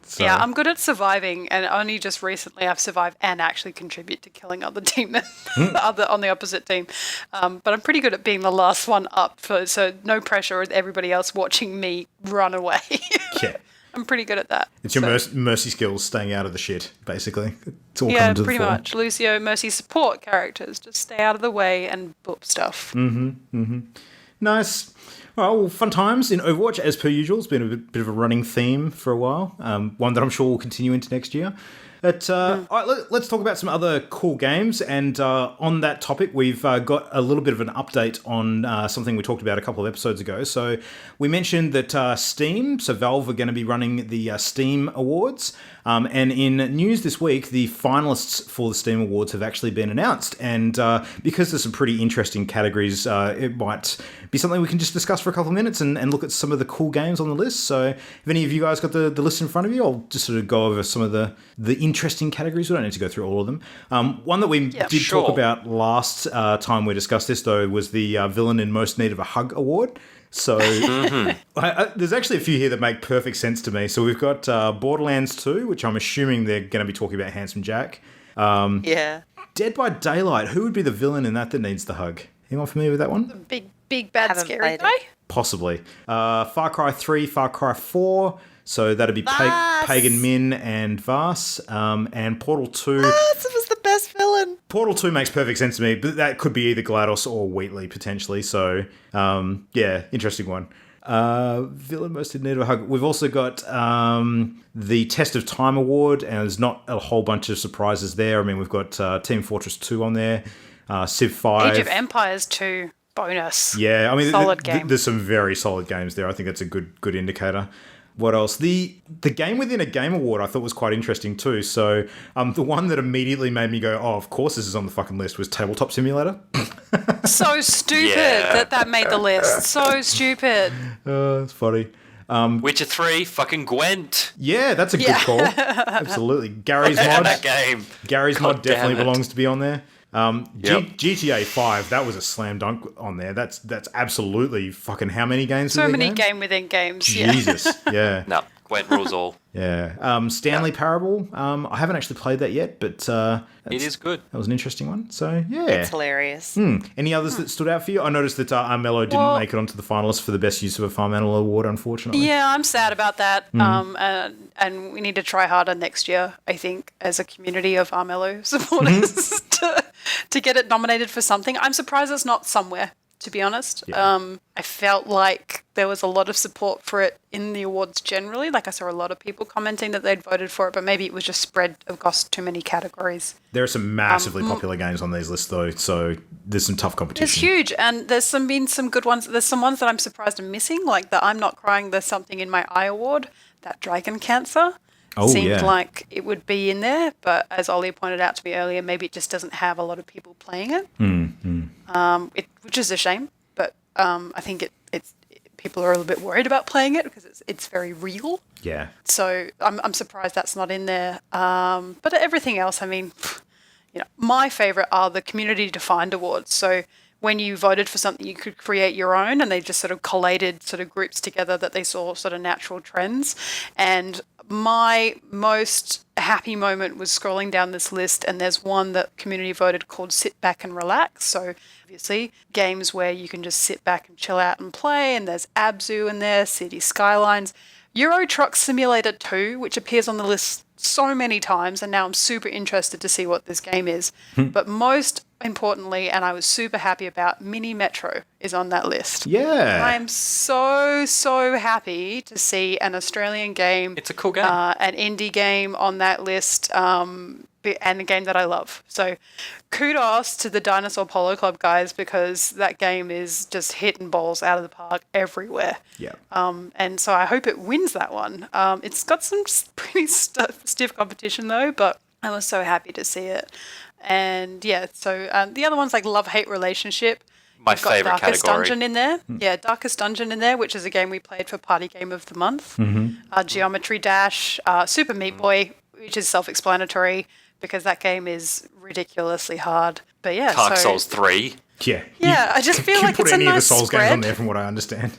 So, Yeah, I'm good at surviving, and only just recently I've survived and actually contribute to killing other teammates on the opposite team. But I'm pretty good at being the last one up, so no pressure with everybody else watching me run away. yeah. I'm pretty good at that. It's your So, mercy skills staying out of the shit, basically. It's all yeah, coming to the pretty fore. much. Lucio, Mercy support characters. Just stay out of the way and boop stuff. Nice. Well, fun times in Overwatch, as per usual. It's been a bit of a running theme for a while, one that I'm sure will continue into next year. But all right, let's talk about some other cool games. And on that topic, we've got a little bit of an update on something we talked about a couple of episodes ago. So we mentioned that Steam, so Valve are going to be running the Steam Awards. And in news this week, the finalists for the Steam Awards have actually been announced. And because there's some pretty interesting categories, it might be something we can just discuss for a couple of minutes and look at some of the cool games on the list. So if any of you guys got the list in front of you, I'll just sort of go over some of the interesting categories. We don't need to go through all of them. One that we did sure. talk about last time we discussed this, though, was the Villain in Most Need of a Hug award. So there's actually a few here that make perfect sense to me. So we've got Borderlands 2, which I'm assuming they're going to be talking about Handsome Jack. Yeah. Dead by Daylight, who would be the villain in that needs the hug? Anyone familiar with that one? Big bad Haven't scary played guy. it. Possibly. Far Cry 3, Far Cry 4. So that'd be Vaas. Pagan Min and Vaas. And Portal 2. This was the best villain. Portal 2 makes perfect sense to me, but that could be either GLaDOS or Wheatley, potentially. So, yeah, interesting one. Villain Most in Need of a Hug. We've also got the Test of Time Award, and there's not a whole bunch of surprises there. I mean, we've got Team Fortress 2 on there, Civ 5. Age of Empires 2 bonus. Yeah, I mean, Solid game. there's some very solid games there. I think that's a good indicator. What else? The Game Within a Game award I thought was quite interesting too. So the one that immediately made me go, oh, of course this is on the fucking list, was Tabletop Simulator. So stupid Yeah. that made the list. So stupid. It's funny. Witcher 3, fucking Gwent. Yeah, that's a good call. Absolutely. Gary's That mod. game. Gary's God mod definitely damn it. belongs to be on there. Yep. GTA 5, that was a slam dunk on there. That's absolutely fucking how many games? So within many games? game within games. Yeah. Jesus. Yeah. No, Gwent rules all. Yeah. Stanley Parable. I haven't actually played that yet, but It is good. that was an interesting one. So, yeah. It's hilarious. Any others that stood out for you? I noticed that Armello didn't Well- make it onto the finalists for the best use of a farm animal award, unfortunately. Yeah, I'm sad about that. And we need to try harder next year, I think, as a community of Armello supporters to get it nominated for something. I'm surprised it's not somewhere, to be honest. Yeah. I felt like there was a lot of support for it in the awards generally. Like I saw a lot of people commenting that they'd voted for it, but maybe it was just spread across too many categories. There are some massively popular games on these lists, though, so there's some tough competition. It's huge, and there's been some good ones. There's some ones that I'm surprised are missing, like the I'm Not Crying, There's Something in My Eye award. That Dragon Cancer seemed yeah. like it would be in there, but as Ollie pointed out to me earlier, maybe it just doesn't have a lot of people playing it, which is a shame. But I think it's people are a little bit worried about playing it because it's very real. Yeah. So I'm surprised that's not in there. But everything else, I mean, my favorite are the community defined awards. So when you voted for something, you could create your own, and they just sort of collated sort of groups together that they saw sort of natural trends. And my most happy moment was scrolling down this list, and there's one that community voted called Sit Back and Relax. So obviously games where you can just sit back and chill out and play, and there's Abzu in there, City Skylines, Euro Truck Simulator 2, which appears on the list so many times, and now I'm super interested to see what this game is. But most importantly, and I was super happy about, Mini Metro is on that list. Yeah. I am so happy to see an Australian game. It's a cool game. An indie game on that list, and a game that I love. So kudos to the Dinosaur Polo Club guys, because that game is just hitting balls out of the park everywhere. Yeah. And so I hope it wins that one. It's got some pretty stiff competition though, but I was so happy to see it. And yeah, so the other one's like Love-Hate Relationship. My We've got favourite Darkest category. Dungeon in there. Yeah, Darkest Dungeon in there, which is a game we played for Party Game of the Month. Geometry Dash, Super Meat Boy, which is self-explanatory because that game is ridiculously hard. But yeah, Dark so Souls 3. Yeah. Yeah, I just feel you like put it's a any of the nice Souls games on spread. there from what I understand.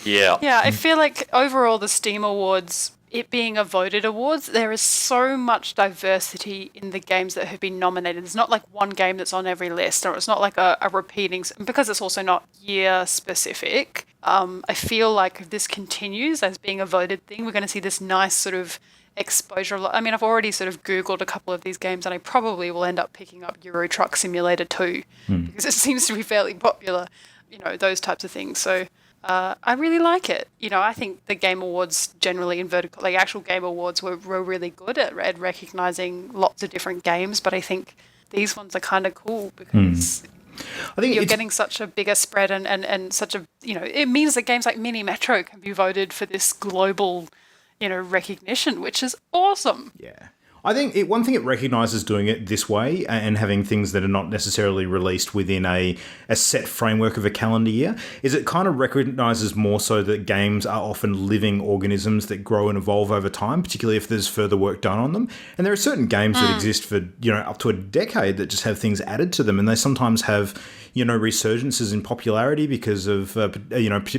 Yeah. Yeah, I feel like overall the Steam Awards, it being a voted awards, there is so much diversity in the games that have been nominated. There's not like one game that's on every list, or it's not like a repeating, because it's also not year specific. I feel like if this continues as being a voted thing, we're going to see this nice sort of exposure. I mean, I've already sort of Googled a couple of these games, and I probably will end up picking up Euro Truck Simulator 2 because it seems to be fairly popular, those types of things. So I really like it. I think the Game Awards generally, like actual Game Awards, were really good at recognizing lots of different games, but I think these ones are kind of cool because I think you're it's, getting such a bigger spread and such a, it means that games like Mini Metro can be voted for this global, recognition, which is awesome. yeah. I think one thing it recognises doing it this way and having things that are not necessarily released within a set framework of a calendar year is it kind of recognises more so that games are often living organisms that grow and evolve over time, particularly if there's further work done on them. And there are certain games that exist for, up to a decade that just have things added to them, and they sometimes have, resurgences in popularity because of,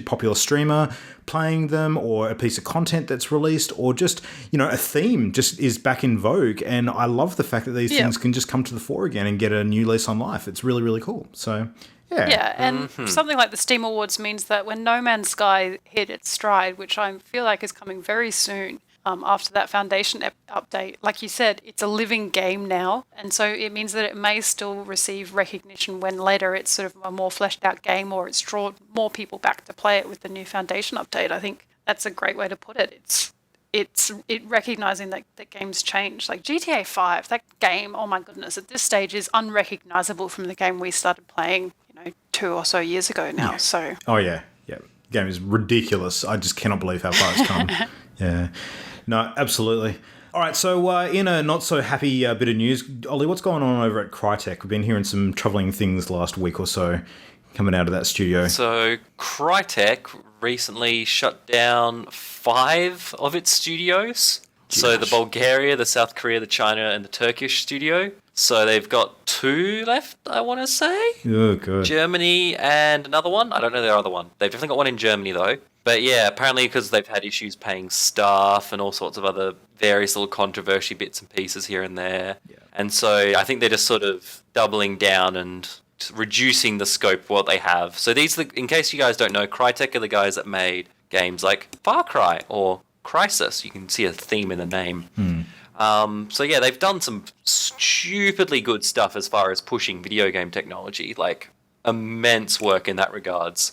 popular streamer playing them, or a piece of content that's released, or just, a theme just is back in vogue. And I love the fact that these things can just come to the fore again and get a new lease on life. It's really, really cool. So, yeah. Yeah, and something like the Steam Awards means that when No Man's Sky hit its stride, which I feel like is coming very soon, after that Foundation update, like you said, it's a living game now, and so it means that it may still receive recognition when later it's sort of a more fleshed out game, or it's drawn more people back to play it with the new Foundation update. I think that's a great way to put it. It's recognizing that games change. Like GTA 5, that game, oh my goodness, at this stage is unrecognizable from the game we started playing, 2 or so years ago now. So Oh, yeah. Yeah. The game is ridiculous. I just cannot believe how far it's come. Yeah. No, absolutely. All right, so in a not-so-happy bit of news, Ollie, what's going on over at Crytek? We've been hearing some troubling things last week or so coming out of that studio. So Crytek recently shut down 5 of its studios. So the Bulgaria, the South Korea, the China, and the Turkish studio. So they've got 2 left, I want to say. Oh, good. Germany and another one. I don't know the other one. They've definitely got one in Germany, though. But yeah, apparently because they've had issues paying staff and all sorts of other various little controversy bits and pieces here and there. Yeah. And so I think they're just sort of doubling down and reducing the scope of what they have. So these, in case you guys don't know, Crytek are the guys that made games like Far Cry or Crysis. You can see a theme in the name. So yeah, they've done some stupidly good stuff as far as pushing video game technology, like immense work in that regards.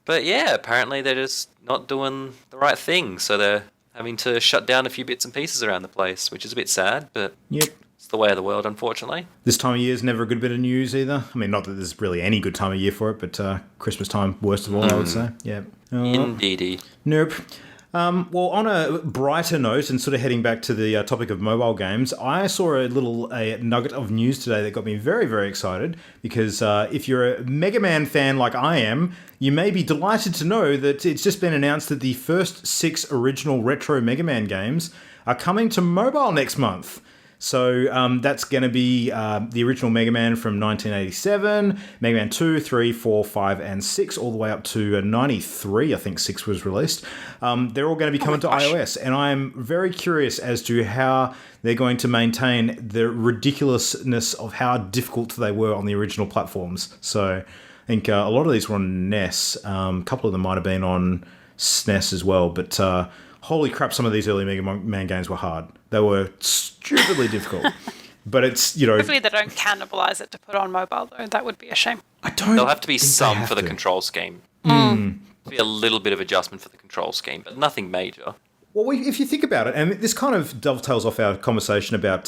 But yeah, apparently they're just not doing the right thing, so they're having to shut down a few bits and pieces around the place, which is a bit sad, but Yep. it's the way of the world, unfortunately. This time of year is never a good bit of news either. I mean, not that there's really any good time of year for it, but Christmas time, worst of all, I would say. Yeah. Indeedy. Nope. Well, on a brighter note, and sort of heading back to the topic of mobile games, I saw a nugget of news today that got me very, very excited, because if you're a Mega Man fan like I am, you may be delighted to know that it's just been announced that the first 6 original retro Mega Man games are coming to mobile next month. So that's going to be the original Mega Man from 1987, Mega Man 2, 3, 4, 5, and 6, all the way up to 93, I think 6 was released. They're all going to be coming to iOS, and I'm very curious as to how they're going to maintain the ridiculousness of how difficult they were on the original platforms. So I think a lot of these were on NES. A couple of them might have been on SNES as well, but holy crap, some of these early Mega Man games were hard. They were stupidly difficult. But it's, Hopefully they don't cannibalize it to put on mobile, though. That would be a shame. I don't. There'll have to be think they some have for the to. control scheme. There'll be a little bit of adjustment for the control scheme, but nothing major. Well, if you think about it, and this kind of dovetails off our conversation about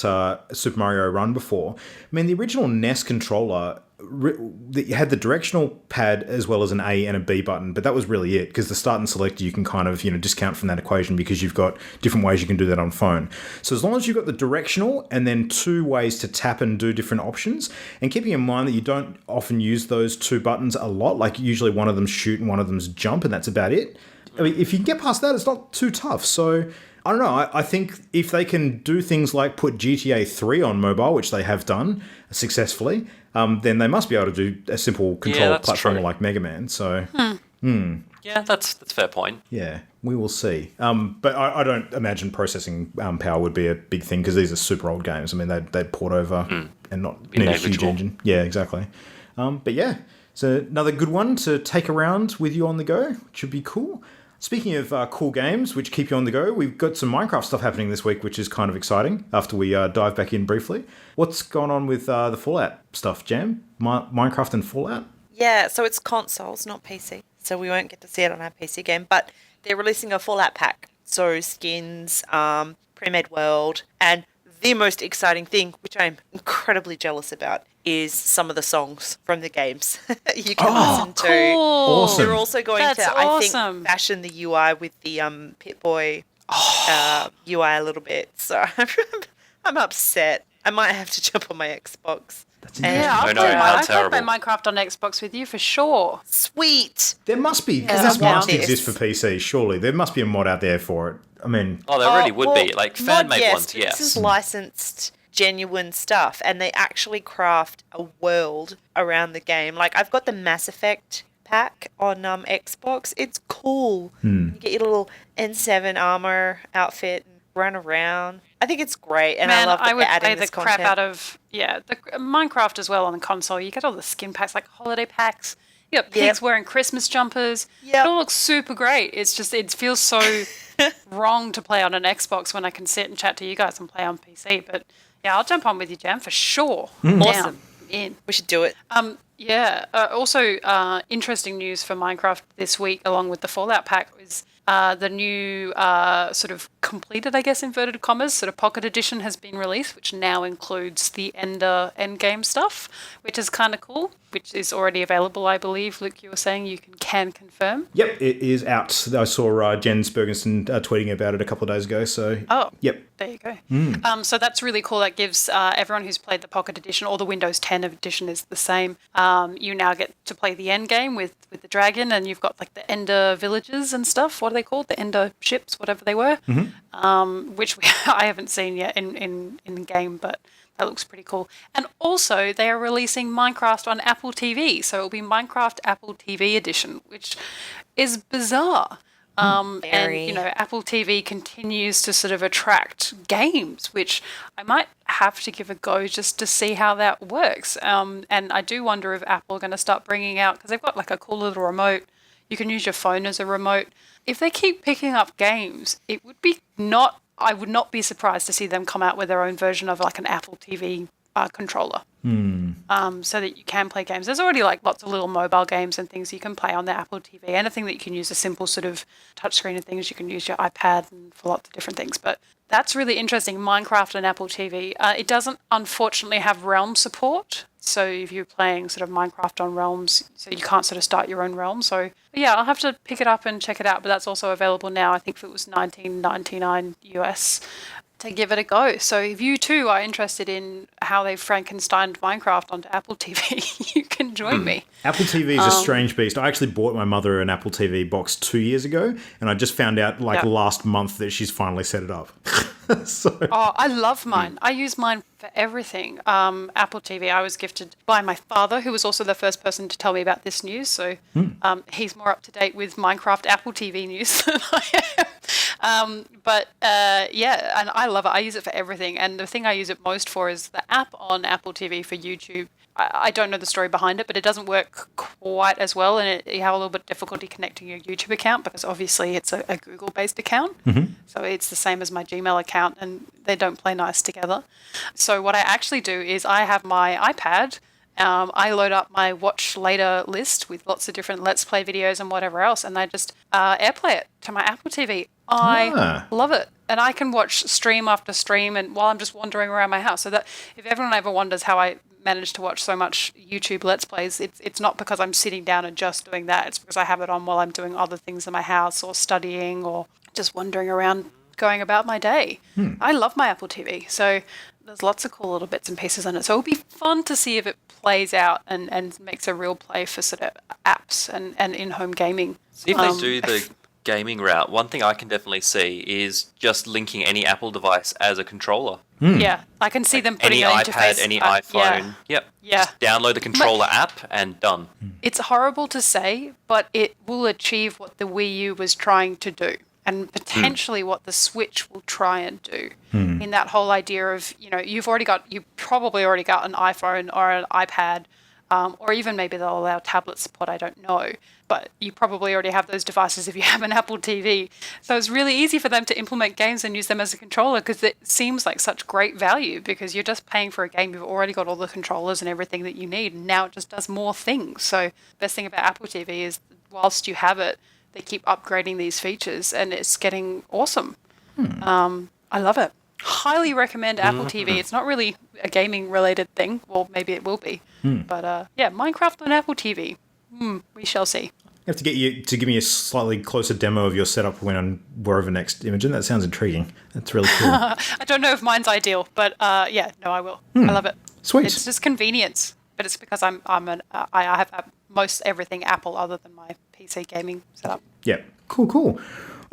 Super Mario Run before. I mean, the original NES controller you had the directional pad as well as an A and a B button, but that was really it, because the start and select you can kind of discount from that equation because you've got different ways you can do that on phone. So as long as you've got the directional and then 2 ways to tap and do different options, and keeping in mind that you don't often use those 2 buttons a lot, like usually one of them's shoot and one of them's jump, and that's about it. I mean, if you can get past that, it's not too tough. So I don't know. I think if they can do things like put GTA 3 on mobile, which they have done successfully, then they must be able to do a simple control platformer like Mega Man. So, Yeah, that's a fair point. yeah, we will see. But I don't imagine processing power would be a big thing because these are super old games. I mean, they'd port over and not need a huge negligible. engine. Yeah, exactly. But yeah, so another good one to take around with you on the go, which would be cool. Speaking of cool games which keep you on the go, we've got some Minecraft stuff happening this week, which is kind of exciting after we dive back in briefly. What's going on with the Fallout stuff, Jam? Minecraft and Fallout? Yeah, so it's consoles, not PC. So we won't get to see it on our PC game, but they're releasing a Fallout pack. So skins, pre-made world, and the most exciting thing, which I'm incredibly jealous about, is some of the songs from the games you can listen to. Cool. Awesome. They're also going That's to, I awesome. think, fashion the UI with the Pip-Boy UI a little bit. So I'm upset. I might have to jump on my Xbox. Yeah, I'll Oh, no, play, how I'll play terrible. Minecraft on Xbox with you for sure. Sweet. There must be, Yeah, this must yes. exist for PC, surely. There must be a mod out there for it. I mean, Oh, there already would be. Well, Like, mod, fan-made yes, ones, but yes. This is licensed, genuine stuff, and they actually craft a world around the game. Like, I've got the Mass Effect pack on Xbox. It's cool. You get your little N7 armor outfit and run around. I think it's great, and Man, I love that I would they're adding play the this crap content. out of the Minecraft as well on the console. You get all the skin packs, like holiday packs. You got pigs Yep. wearing Christmas jumpers. Yep. It all looks super great. It's just it feels so wrong to play on an Xbox when I can sit and chat to you guys and play on PC. But yeah, I'll jump on with you, Jam, for sure. Awesome. Down. In. We should do it. Also, interesting news for Minecraft this week, along with the Fallout pack, is the new sort of completed, I guess, inverted commas, sort of pocket edition has been released, which now includes the Ender endgame stuff, which is kind of cool, which is already available, I believe. Luke, you were saying you can confirm. yep, it is out. I saw Jens Bergensen tweeting about it a couple of days ago, so yep. There you go. So that's really cool. That gives everyone who's played the Pocket Edition, or the Windows 10 edition is the same. You now get to play the end game with the dragon, and you've got like the Ender villages and stuff. What are they called? The Ender ships, whatever they were. Which I haven't seen yet in game, but that looks pretty cool. And also, they are releasing Minecraft on Apple TV, so it'll be Minecraft Apple TV edition, which is bizarre. And, Very. Apple TV continues to sort of attract games, which I might have to give a go just to see how that works. And I do wonder if Apple are going to start bringing out, because they've got like a cool little remote. You can use your phone as a remote. If they keep picking up games, it would be I would not be surprised to see them come out with their own version of like an Apple TV controller. So that you can play games. There's already like lots of little mobile games and things you can play on the Apple TV. Anything that you can use a simple sort of touchscreen and things, you can use your iPad and for lots of different things. But that's really interesting, Minecraft and Apple TV. It doesn't unfortunately have Realm support. So if you're playing sort of Minecraft on Realms, so you can't sort of start your own realm. So yeah, I'll have to pick it up and check it out. But that's also available now. I think if it was $19.99 US. To give it a go. So if you too are interested in how they Frankensteined Minecraft onto Apple TV, you can join me. Apple TV is a strange beast. I actually bought my mother an Apple TV box 2 years ago, and I just found out last month that she's finally set it up. So Oh, I love mine. I use mine for everything. Apple TV, I was gifted by my father, who was also the first person to tell me about this news. So he's more up to date with Minecraft Apple TV news than I am. And I love it. I use it for everything. And the thing I use it most for is the app on Apple TV for YouTube. I don't know the story behind it, but it doesn't work quite as well, and you have a little bit of difficulty connecting your YouTube account because obviously it's a Google-based account. So it's the same as my Gmail account, and they don't play nice together. So what I actually do is I have my iPad. I load up my watch later list with lots of different Let's Play videos and whatever else, and I just AirPlay it to my Apple TV. I love it. And I can watch stream after stream and while I'm just wandering around my house. So that if everyone ever wonders how I manage to watch so much YouTube Let's Plays, it's not because I'm sitting down and just doing that. It's because I have it on while I'm doing other things in my house or studying or just wandering around going about my day. I love my Apple TV. So there's lots of cool little bits and pieces in it. So it'll be fun to see if it plays out and makes a real play for sort of apps and in-home gaming. See if they do the gaming route. One thing I can definitely see is just linking any Apple device as a controller. Yeah, I can see them putting Any an iPad, interface. any iPhone. Yep. Yeah. Just download the controller app and done. It's horrible to say, but it will achieve what the Wii U was trying to do and potentially what the Switch will try and do in that whole idea of, you probably already got an iPhone or an iPad, or even maybe they'll allow tablet support, I don't know. But you probably already have those devices if you have an Apple TV. So it's really easy for them to implement games and use them as a controller because it seems like such great value because you're just paying for a game. You've already got all the controllers and everything that you need. And now it just does more things. So the best thing about Apple TV is whilst you have it, they keep upgrading these features and it's getting awesome. I love it. Highly recommend Apple TV. It's not really a gaming related thing. Well, maybe it will be. But yeah, Minecraft on Apple TV. We shall see. I have to get you to give me a slightly closer demo of your setup when I'm wherever next, Imogen. That sounds intriguing. That's really cool. I don't know if mine's ideal, but yeah, no, I will. I love it. Sweet. It's just convenience, but it's because I have most everything Apple other than my PC gaming setup. Yeah, cool.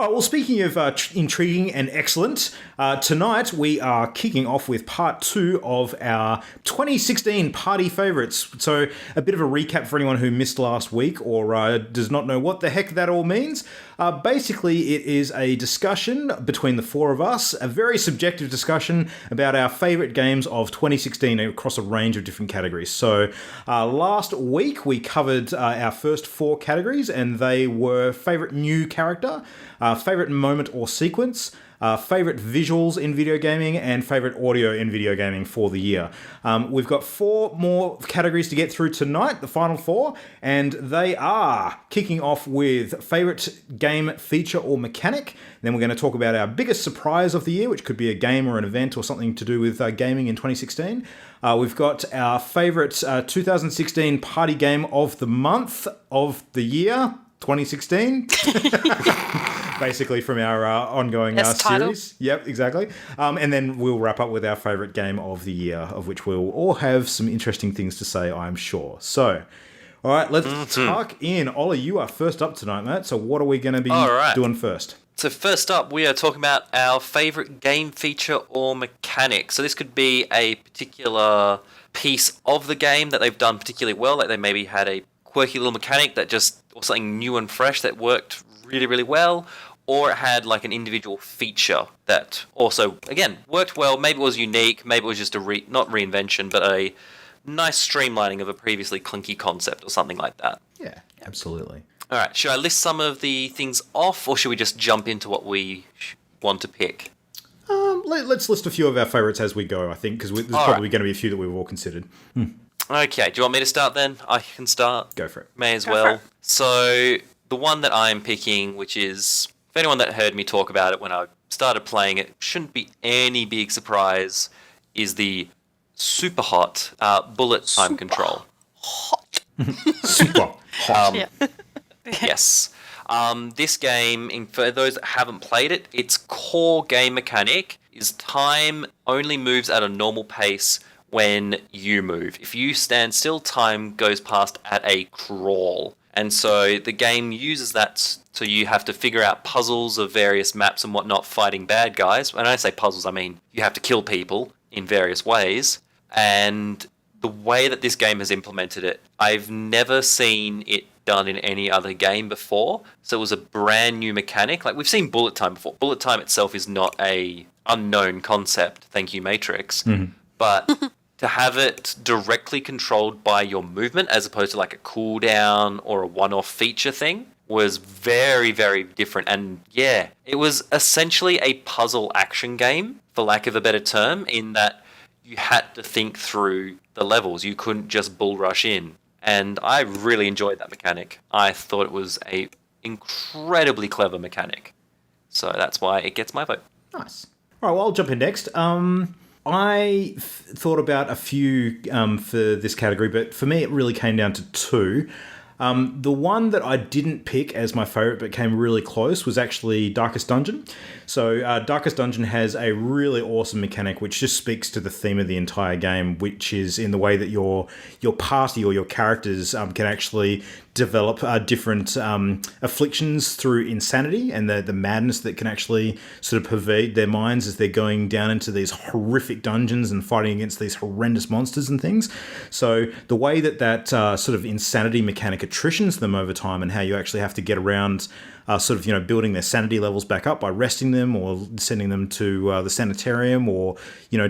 All right, well, speaking of intriguing and excellent, tonight we are kicking off with part 2 of our 2016 party favourites. So a bit of a recap for anyone who missed last week or does not know what the heck that all means. Basically, it is a discussion between the four of us, a very subjective discussion about our favourite games of 2016 across a range of different categories. So last week we covered our first 4 categories, and they were favourite new character, favourite moment or sequence, favourite visuals in video gaming, and favourite audio in video gaming for the year. We've got 4 more categories to get through tonight, the final 4, and they are kicking off with favourite game feature or mechanic. Then we're going to talk about our biggest surprise of the year, which could be a game or an event or something to do with gaming in 2016. We've got our favourite 2016 party game of the month of the year, 2016. Basically from our ongoing series. Yep, exactly. And then we'll wrap up with our favourite game of the year, of which we'll all have some interesting things to say, I'm sure. So, all right, let's tuck in. Ollie, you are first up tonight, mate. So what are we going to be doing first? So first up, we are talking about our favourite game feature or mechanic. So this could be a particular piece of the game that they've done particularly well, like they maybe had a quirky little mechanic that just, or something new and fresh that worked really, really well, or it had like an individual feature that also, again, worked well. Maybe it was unique, maybe it was just a not reinvention, but a nice streamlining of a previously clunky concept or something like that. Yeah, absolutely. All right, should I list some of the things off, or should we just jump into what we want to pick? Let's list a few of our favourites as we go, I think, because there's probably going to be a few that we've all considered. Okay, do you want me to start then? I can start. Go for it. May as well. So the one that I'm picking, which is, if anyone that heard me talk about it when I started playing it, shouldn't be any big surprise, is the super hot bullet time control. Super hot. Yes. This game, for those that haven't played it, its core game mechanic is time only moves at a normal pace when you move. If you stand still, time goes past at a crawl. And so the game uses that, so you have to figure out puzzles of various maps and whatnot, fighting bad guys. When I say puzzles, I mean you have to kill people in various ways. And the way that this game has implemented it, I've never seen it done in any other game before. So it was a brand new mechanic. Like, we've seen bullet time before. Bullet time itself is not a unknown concept. Thank you, Matrix. But to have it directly controlled by your movement as opposed to like a cooldown or a one-off feature thing was very, very different. And yeah, it was essentially a puzzle action game, for lack of a better term, in that you had to think through the levels. You couldn't just bull rush in. And I really enjoyed that mechanic. I thought it was a incredibly clever mechanic. So that's why it gets my vote. Nice. All right, well, I'll jump in next. I thought about a few for this category, but for me, it really came down to two. The one that I didn't pick as my favourite but came really close was actually Darkest Dungeon. So Darkest Dungeon has a really awesome mechanic which just speaks to the theme of the entire game, which is in the way that your party or your characters can actually develop different afflictions through insanity and the madness that can actually sort of pervade their minds as they're going down into these horrific dungeons and fighting against these horrendous monsters and things. So the way that sort of insanity mechanic attritions them over time and how you actually have to get around sort of, building their sanity levels back up by resting them or sending them to the sanitarium or,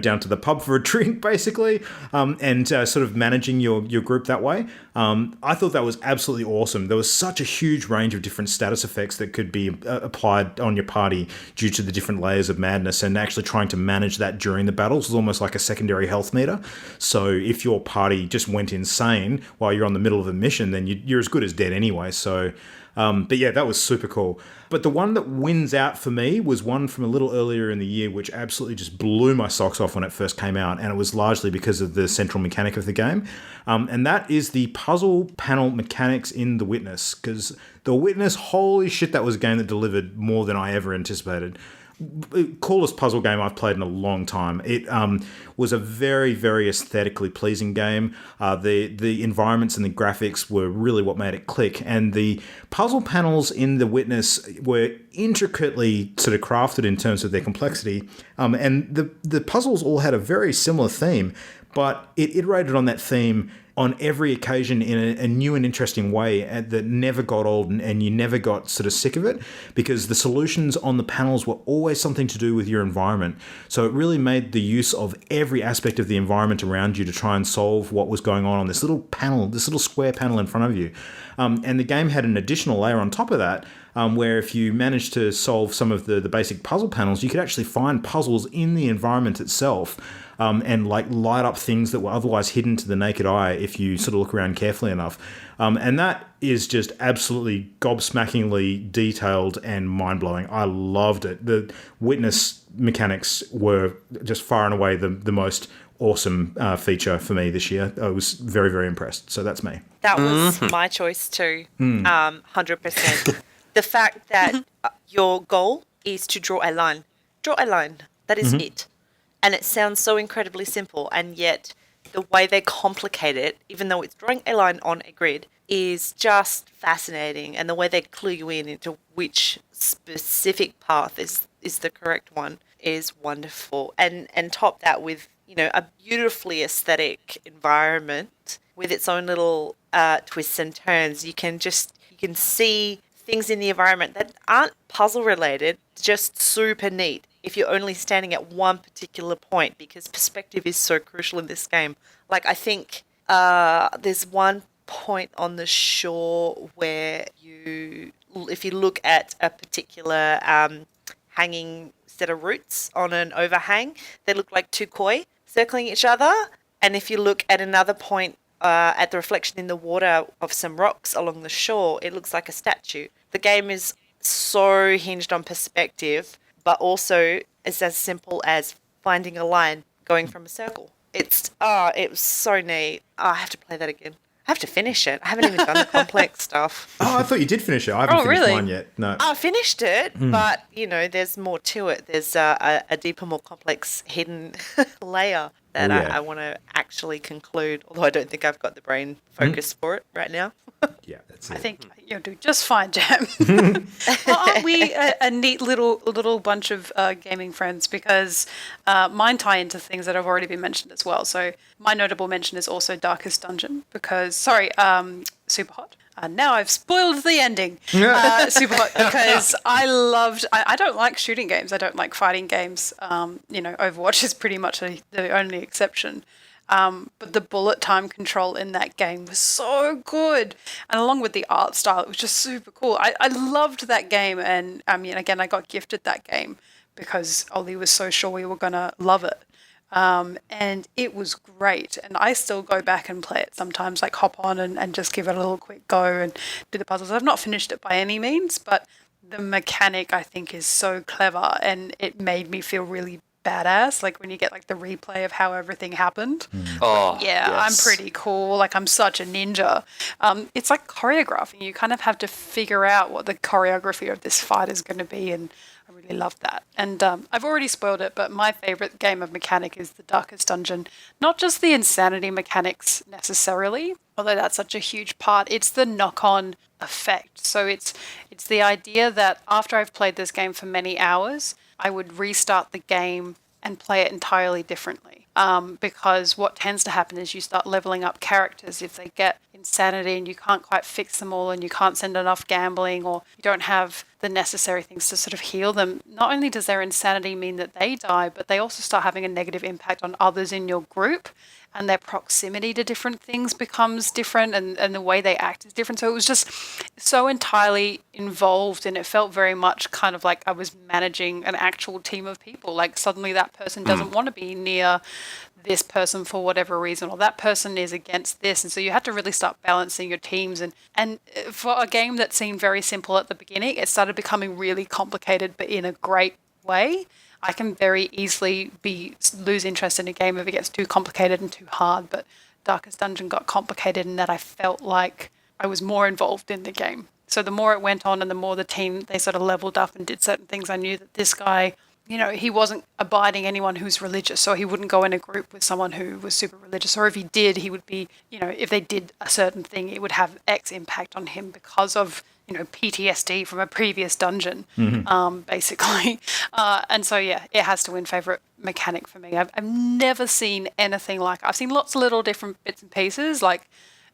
down to the pub for a drink, basically, and sort of managing your group that way. I thought that was absolutely awesome. There was such a huge range of different status effects that could be applied on your party due to the different layers of madness, and actually trying to manage that during the battles was almost like a secondary health meter. So if your party just went insane while you're on the middle of a mission, then you're as good as dead anyway. So but yeah, that was super cool. But the one that wins out for me was one from a little earlier in the year, which absolutely just blew my socks off when it first came out. And it was largely because of the central mechanic of the game. And that is the puzzle panel mechanics in The Witness. Because The Witness, holy shit, that was a game that delivered more than I ever anticipated. Coolest puzzle game I've played in a long time. It was a very, very aesthetically pleasing game. The environments and the graphics were really what made it click. And the puzzle panels in The Witness were intricately sort of crafted in terms of their complexity. And the puzzles all had a very similar theme, but it iterated on that theme on every occasion in a new and interesting way that never got old and you never got sort of sick of it, because the solutions on the panels were always something to do with your environment. So it really made the use of every aspect of the environment around you to try and solve what was going on this little panel, this little square panel in front of you. And the game had an additional layer on top of that, where if you managed to solve some of the basic puzzle panels, you could actually find puzzles in the environment itself. And like light up things that were otherwise hidden to the naked eye if you sort of look around carefully enough. And that is just absolutely gobsmackingly detailed and mind-blowing. I loved it. The Witness mechanics were just far and away the most awesome feature for me this year. I was very, very impressed. So that's me. That was my choice too, 100%. The fact that your goal is to draw a line. Draw a line. That is it. And it sounds so incredibly simple, and yet the way they complicate it, even though it's drawing a line on a grid, is just fascinating. And the way they clue you in into which specific path is the correct one is wonderful. And top that with, a beautifully aesthetic environment with its own little twists and turns. You can see things in the environment that aren't puzzle related, just super neat if you're only standing at one particular point, because perspective is so crucial in this game. Like, I think there's one point on the shore where if you look at a particular hanging set of roots on an overhang, they look like two koi circling each other. And if you look at another point at the reflection in the water of some rocks along the shore, it looks like a statue. The game is so hinged on perspective, but also it's as simple as finding a line going from a circle. It was so neat. I have to play that again. I have to finish it. I haven't even done the complex stuff. Oh, I thought you did finish it. I haven't finished mine yet. No. I finished it, but, there's more to it. There's a deeper, more complex hidden layer that I want to actually conclude, although I don't think I've got the brain focus for it right now. Yeah, that's it. I think you'll do just fine, Jam. Aren't we a neat little bunch of gaming friends? Because mine tie into things that have already been mentioned as well. So my notable mention is also Darkest Dungeon, because Super Hot. Now I've spoiled the ending. Super Hot, because I don't like shooting games. I don't like fighting games. Overwatch is pretty much the only exception. But the bullet time control in that game was so good. And along with the art style, it was just super cool. I loved that game. And I mean, again, I got gifted that game because Ollie was so sure we were going to love it. And it was great. And I still go back and play it sometimes, like hop on and just give it a little quick go and do the puzzles. I've not finished it by any means, but the mechanic I think is so clever and it made me feel really badass, like when you get like the replay of how everything happened. Oh, Yeah, yes. I'm pretty cool. Like I'm such a ninja. It's like choreographing. You kind of have to figure out what the choreography of this fight is going to be, and I really love that. And I've already spoiled it, but my favorite game of mechanic is the Darkest Dungeon. Not just the insanity mechanics necessarily, although that's such a huge part. It's the knock-on effect. So it's the idea that after I've played this game for many hours, I would restart the game and play it entirely differently. Because what tends to happen is you start leveling up characters if they get insanity and you can't quite fix them all and you can't send enough gambling or you don't have the necessary things to sort of heal them. Not only does their insanity mean that they die, but they also start having a negative impact on others in your group, and their proximity to different things becomes different, and the way they act is different. So it was just so entirely involved, and it felt very much kind of like I was managing an actual team of people. Like suddenly that person doesn't want to be near this person for whatever reason, or that person is against this, and so you had to really start balancing your teams. And for a game that seemed very simple at the beginning, it started becoming really complicated, but in a great way. I can very easily lose interest in a game if it gets too complicated and too hard, but Darkest Dungeon got complicated in that I felt like I was more involved in the game. So the more it went on and the more the team, they sort of leveled up and did certain things, I knew that this guy, he wasn't abiding anyone who's religious, so he wouldn't go in a group with someone who was super religious, or if he did, he would be, if they did a certain thing, it would have X impact on him because of, PTSD from a previous dungeon, basically. And so, yeah, it has to win favourite mechanic for me. I've never seen anything like, I've seen lots of little different bits and pieces, like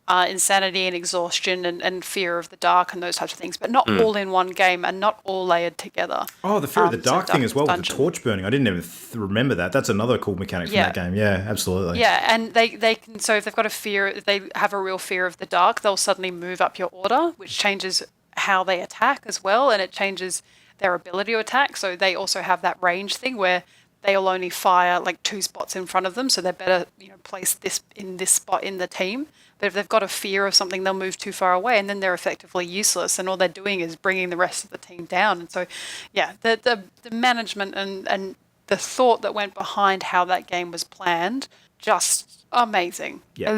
insanity and exhaustion and fear of the dark and those types of things, but not all in one game and not all layered together. Oh, the fear of the dark thing as well, with the Dungeon. torch burning. I didn't even remember that. That's another cool mechanic from Yeah. that game. Yeah, absolutely. Yeah, and they can, so if they've got a fear, if they have a real fear of the dark, they'll suddenly move up your order, which changes how they attack as well, and it changes their ability to attack. So they also have that range thing where they'll only fire like 2 spots in front of them, so they're better, place this in this spot in the team. But if they've got a fear of something, they'll move too far away, and then they're effectively useless, and all they're doing is bringing the rest of the team down. And so, yeah, the management and the thought that went behind how that game was planned, just amazing. Yeah. I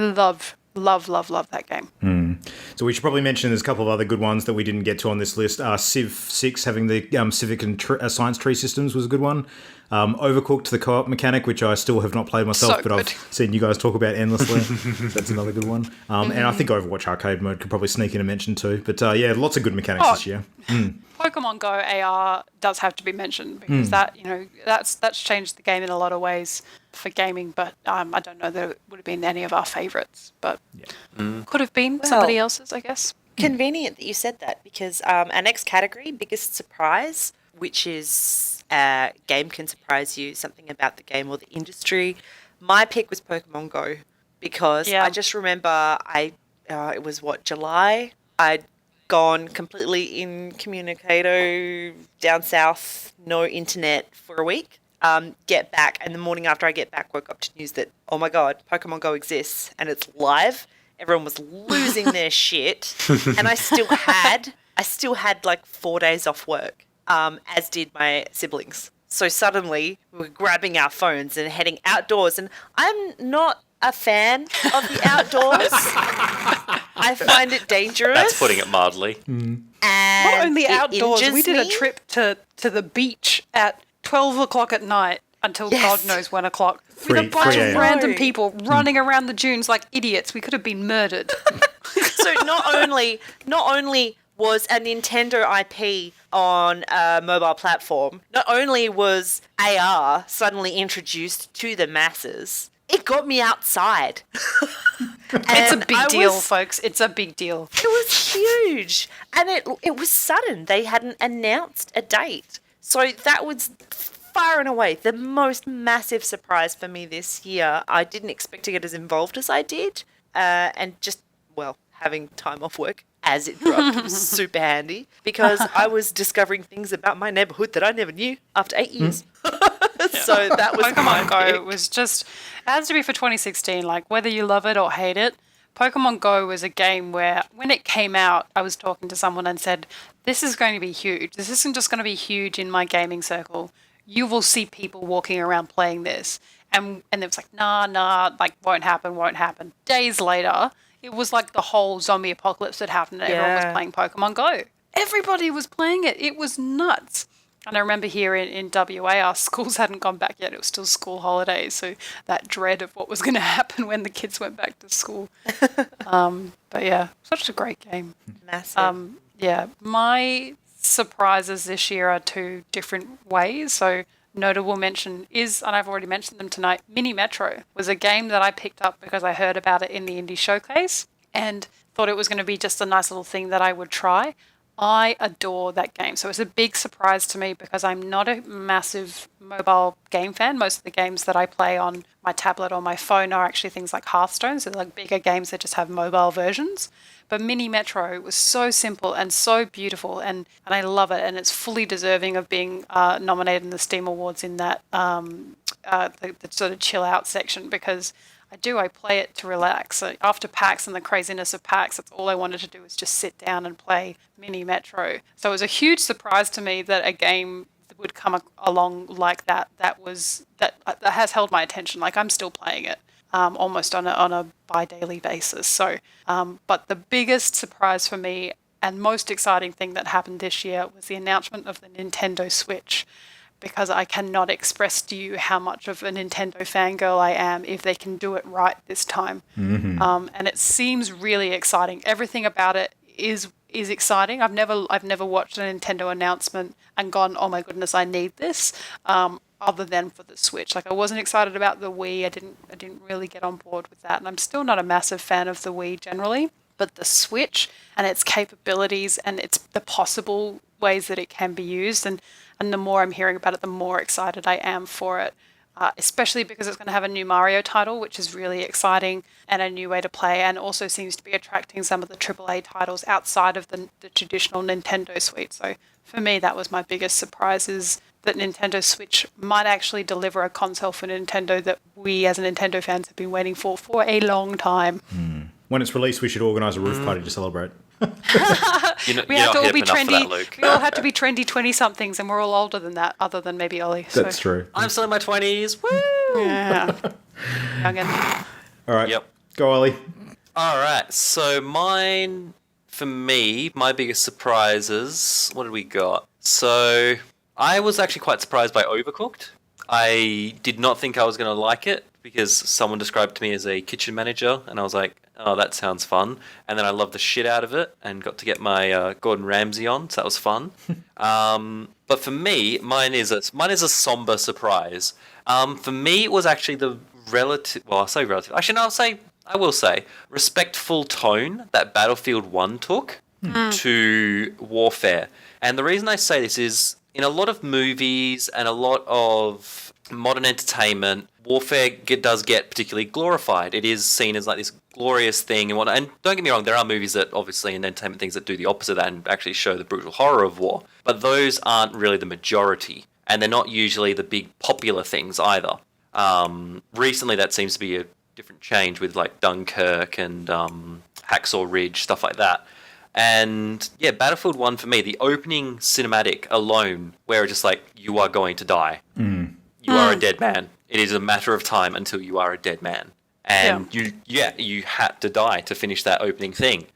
love that game. So we should probably mention there's a couple of other good ones that we didn't get to on this list. Civ 6 having the civic and science tree systems was a good one. Overcooked, the co-op mechanic, which I still have not played myself, So but good. I've seen you guys talk about endlessly. So that's another good one. And I think Overwatch arcade mode could probably sneak in a mention too. But yeah, lots of good mechanics this year. Pokemon Go AR does have to be mentioned because that's changed the game in a lot of ways for gaming, but I don't know that it would have been any of our favourites, but could have been somebody else's, I guess. Convenient that you said that, because our next category, biggest surprise, which is game can surprise you, something about the game or the industry. My pick was Pokemon Go because I just remember it was July. I'd gone completely incommunicado down south, no internet for a week. Get back, and the morning after I get back, woke up to news that, oh my God, Pokemon Go exists and it's live. Everyone was losing their shit, and I still had like 4 days off work, as did my siblings. So suddenly we were grabbing our phones and heading outdoors, and I'm not a fan of the outdoors. I find it dangerous. That's putting it mildly. And Not only it outdoors, we injures did a me. trip to the beach at 12 o'clock at night until God knows when o'clock. With a 3 bunch of a.m. random people running around the dunes like idiots. We could have been murdered. So not only was a Nintendo IP on a mobile platform, not only was AR suddenly introduced to the masses, it got me outside. It's a And big I deal, was- folks. It's a big deal. It was huge, and it was sudden. They hadn't announced a date, so that was far and away the most massive surprise for me this year. I didn't expect to get as involved as I did. And just, well, having time off work as it dropped was super handy because I was discovering things about my neighborhood that I never knew after 8 years. So that was my Pokemon Go pick. was just, it has to be for 2016, like whether you love it or hate it. Pokemon Go was a game where when it came out, I was talking to someone and said, this is going to be huge. This isn't just going to be huge in my gaming circle. You will see people walking around playing this. And it was like, nah, like won't happen. Days later, it was like the whole zombie apocalypse had happened and everyone was playing Pokemon Go. Everybody was playing it. It was nuts. And I remember here in WA, our schools hadn't gone back yet. It was still school holidays. So that dread of what was going to happen when the kids went back to school. But yeah, such a great game. Massive. Yeah, my surprises this year are two different ways. So notable mention is, and I've already mentioned them tonight, Mini Metro was a game that I picked up because I heard about it in the Indie Showcase and thought it was going to be just a nice little thing that I would try. I adore that game. So it's a big surprise to me because I'm not a massive mobile game fan. Most of the games that I play on my tablet or my phone are actually things like Hearthstone, so like bigger games that just have mobile versions. But Mini Metro was so simple and so beautiful, and I love it. And it's fully deserving of being nominated in the Steam Awards in that the sort of chill out section because I play it to relax. So after PAX and the craziness of PAX, that's all I wanted to do was just sit down and play Mini Metro. So it was a huge surprise to me that a game would come along like that. That has held my attention. Like I'm still playing it almost on a bi-daily basis. So, but the biggest surprise for me and most exciting thing that happened this year was the announcement of the Nintendo Switch. Because I cannot express to you how much of a Nintendo fangirl I am if they can do it right this time. Mm-hmm. And it seems really exciting. Everything about it is exciting. I've never watched a Nintendo announcement and gone, oh my goodness, I need this. Other than for the Switch, like I wasn't excited about the Wii. I didn't really get on board with that, and I'm still not a massive fan of the Wii generally. But the Switch and its capabilities and its the possible ways that it can be used, and the more I'm hearing about it, the more excited I am for it. Especially because it's going to have a new Mario title, which is really exciting, and a new way to play, and also seems to be attracting some of the AAA titles outside of the traditional Nintendo suite. So for me, that was my biggest surprise, is that Nintendo Switch might actually deliver a console for Nintendo that we as Nintendo fans have been waiting for a long time. When it's released, we should organise a roof party to celebrate. We have to all be trendy. We all have to be trendy 20-somethings, and we're all older than that, other than maybe Ollie. So. That's true. I'm still in my 20s. Woo! Yeah. Youngin. All right. Yep. Go, Ollie. All right. So mine, for me, my biggest surprises. What did we got? So I was actually quite surprised by Overcooked. I did not think I was going to like it because someone described it to me as a kitchen manager, and I was like, oh, that sounds fun. And then I loved the shit out of it and got to get my Gordon Ramsay on, so that was fun. But for me, mine is a somber surprise. For me, it was actually the I will say respectful tone that Battlefield 1 took to Warfare. And the reason I say this is, in a lot of movies and a lot of modern entertainment, Warfare does get particularly glorified. It is seen as like this glorious thing and whatnot. And don't get me wrong, there are movies that obviously and entertainment things that do the opposite of that and actually show the brutal horror of war. But those aren't really the majority. And they're not usually the big popular things either. Recently that seems to be a different change with like Dunkirk and Hacksaw Ridge, stuff like that. And yeah, Battlefield 1 for me, the opening cinematic alone, where it's just like, you are going to die. You are a dead man. It is a matter of time until you are a dead man. And you had to die to finish that opening thing.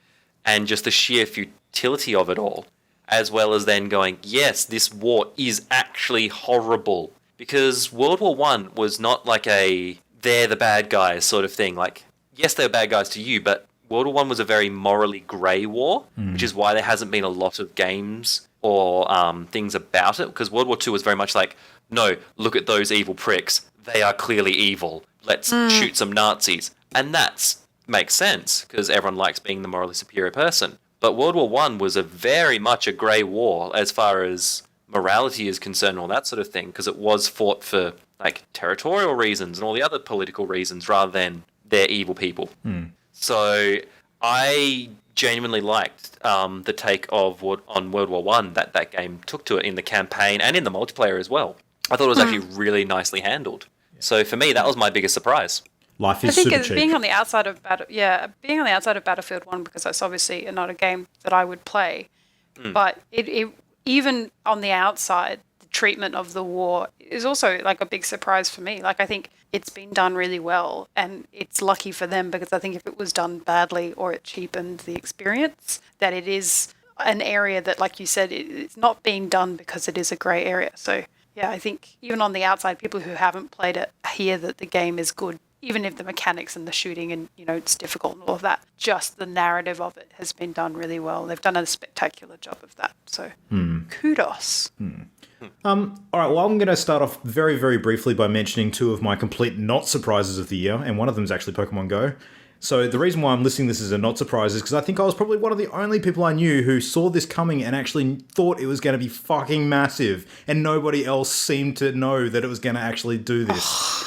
And just the sheer futility of it all, as well as then going, yes, this war is actually horrible. Because World War I was not like they're the bad guys sort of thing. Like, yes, they're bad guys to you, but World War I was a very morally grey war, which is why there hasn't been a lot of games or things about it. Because World War II was very much like, no, look at those evil pricks. They are clearly evil. Let's shoot some Nazis. And that makes sense, because everyone likes being the morally superior person. But World War I was very much a grey war as far as morality is concerned, and all that sort of thing, because it was fought for like territorial reasons and all the other political reasons rather than they're evil people. So I genuinely liked the take of on World War One that game took to it in the campaign and in the multiplayer as well. I thought it was actually really nicely handled. So for me, that was my biggest surprise. Life I is think super it's cheap. being on the outside of being on the outside of Battlefield 1, because that's obviously not a game that I would play. But it even on the outside, the treatment of the war is also like a big surprise for me. Like, I think it's been done really well, and it's lucky for them, because I think if it was done badly or it cheapened the experience, that it is an area that, like you said, it's not being done because it is a grey area. So yeah, I think even on the outside, people who haven't played it hear that the game is good, even if the mechanics and the shooting and, it's difficult and all of that, just the narrative of it has been done really well. They've done a spectacular job of that. So kudos. All right, well, I'm going to start off very, very briefly by mentioning two of my complete not surprises of the year, and one of them is actually Pokemon Go. So the reason why I'm listing this as a not surprise is because I think I was probably one of the only people I knew who saw this coming and actually thought it was going to be fucking massive, and nobody else seemed to know that it was going to actually do this.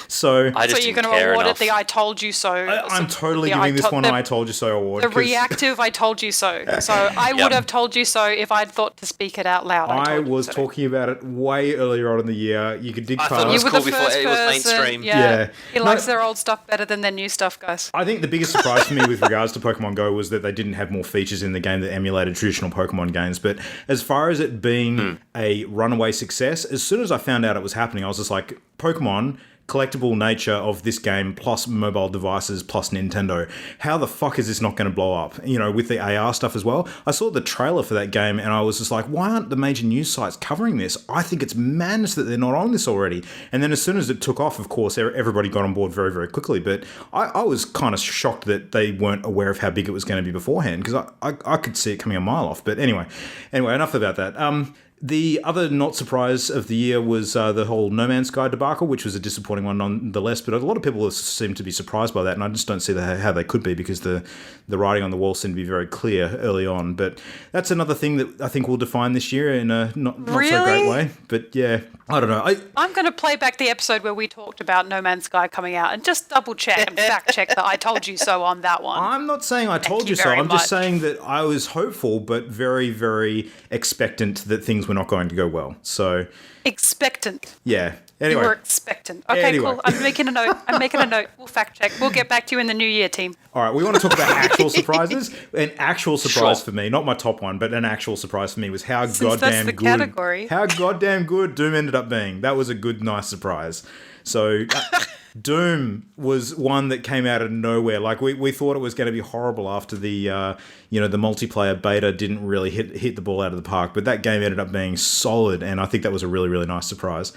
So I So just you're didn't going to care award enough. it the "I told you so." I'm totally giving this one an I told you so award. The 'cause reactive "I told you so." So I would have told you so if I'd thought to speak it out loud. I told you was so. talking about it way earlier on in the year. You could dig I past. thought it was You were cool the before first it was person. mainstream. Yeah. He No. likes their old stuff better than their new stuff, guys. I think the biggest surprise for me with regards to Pokemon Go was that they didn't have more features in the game that emulated traditional Pokemon games. But as far as it being a runaway success, as soon as I found out it was happening, I was just like, Pokemon, collectible nature of this game plus mobile devices plus Nintendo, how the fuck is this not going to blow up? With the AR stuff as well. I saw the trailer for that game and I was just like, why aren't the major news sites covering this? I think it's madness that they're not on this already. And then as soon as it took off, of course, everybody got on board very, very quickly. But I was kind of shocked that they weren't aware of how big it was going to be beforehand, because I could see it coming a mile off. But anyway, enough about that. The other not surprise of the year was the whole No Man's Sky debacle, which was a disappointing one nonetheless. But a lot of people seem to be surprised by that, and I just don't see how they could be, because the writing on the wall seemed to be very clear early on. But that's another thing that I think will define this year in a not so great Really? way. But yeah, I don't know. I'm going to play back the episode where we talked about No Man's Sky coming out and just double check and fact check that I told you so on that one. I'm not saying I told you you so. very I'm just much. saying that I was hopeful, but very, very expectant that things were not going to go well. So Expectant. yeah. You Anyway. were expectant. Okay, Anyway. cool. I'm making a note. We'll fact check. We'll get back to you in the new year, team. All right, we want to talk about actual surprises. An actual surprise Sure. for me, not my top one, but an actual surprise for me was how Since goddamn that's the good, category. how goddamn good Doom ended up being. That was a good, nice surprise. So, Doom was one that came out of nowhere. Like we thought it was going to be horrible after the the multiplayer beta didn't really hit the ball out of the park, but that game ended up being solid, and I think that was a really, really nice surprise.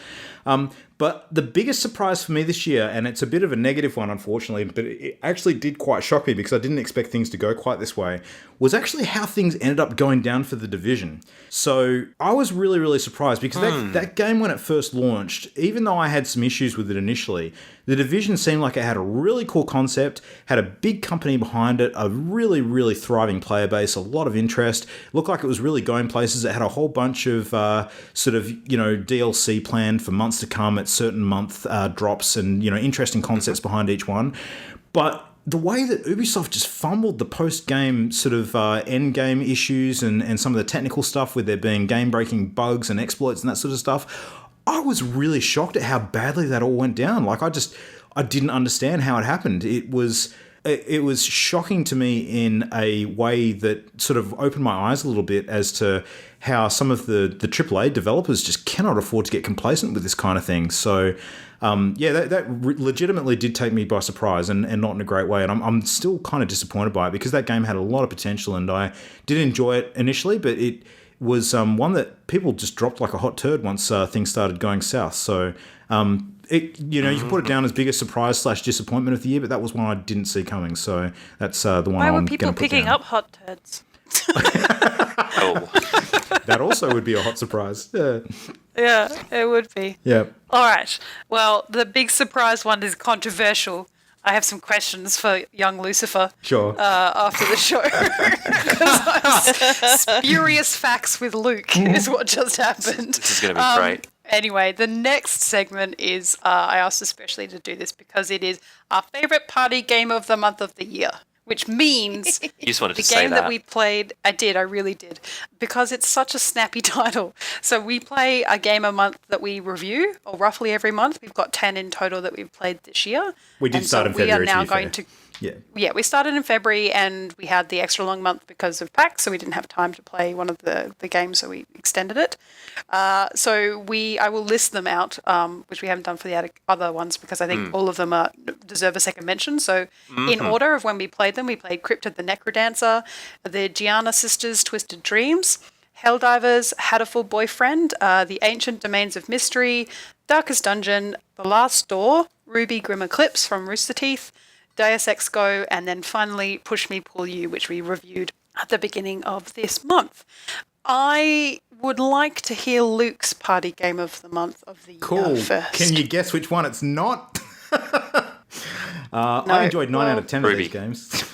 But the biggest surprise for me this year, and it's a bit of a negative one, unfortunately, but it actually did quite shock me because I didn't expect things to go quite this way, was actually how things ended up going down for The Division. So I was really, really surprised because that game, when it first launched, even though I had some issues with it initially, The Division seemed like it had a really cool concept, had a big company behind it, a really, really thriving player base, a lot of interest, looked like it was really going places. It had a whole bunch of DLC planned for months to come at certain month drops, and interesting concepts behind each one. But the way that Ubisoft just fumbled the post-game sort of end-game issues and some of the technical stuff, with there being game-breaking bugs and exploits and that sort of stuff, I was really shocked at how badly that all went down. Like, I didn't understand how it happened. It was shocking to me in a way that sort of opened my eyes a little bit as to how some of the AAA developers just cannot afford to get complacent with this kind of thing. So, that legitimately did take me by surprise, and not in a great way. And I'm still kind of disappointed by it, because that game had a lot of potential, and I did enjoy it initially, but it was one that people just dropped like a hot turd once things started going south. So, you can put it down as biggest surprise / disappointment of the year, but that was one I didn't see coming. So that's the one Why I'm were going to people put picking down. up hot turds? Oh, That also would be a hot surprise. Yeah. Yeah, it would be. Yeah. All right. Well, the big surprise one is controversial. I have some questions for young Lucifer Sure. after the show. 'Cause spurious facts with Luke is what just happened. This is going to be great. Anyway, the next segment is I asked especially to do this because it is our favourite party game of the month of the year, which means You just wanted the to say game that. that we played. I really did, because it's such a snappy title. So we play a game a month that we review, or roughly every month. We've got 10 in total that we've played this year. We did And start in we are February, to now be going fair. to. Yeah. We started in February and we had the extra long month because of PAX, so we didn't have time to play one of the games, so we extended it. So I will list them out, which we haven't done for the other ones because I think all of them deserve a second mention. So in order of when we played them, we played Cryptid the Necrodancer, the Gianna Sisters Twisted Dreams, Helldivers, Hatterful Boyfriend, The Ancient Domains of Mystery, Darkest Dungeon, The Last Door, Ruby Grim Eclipse from Rooster Teeth, Deus Ex Go, and then finally Push Me Pull You, which we reviewed at the beginning of this month. I would like to hear Luke's party game of the month of the Cool. year first. Can you guess which one it's not? I enjoyed 9 out of 10 of Ruby. these games.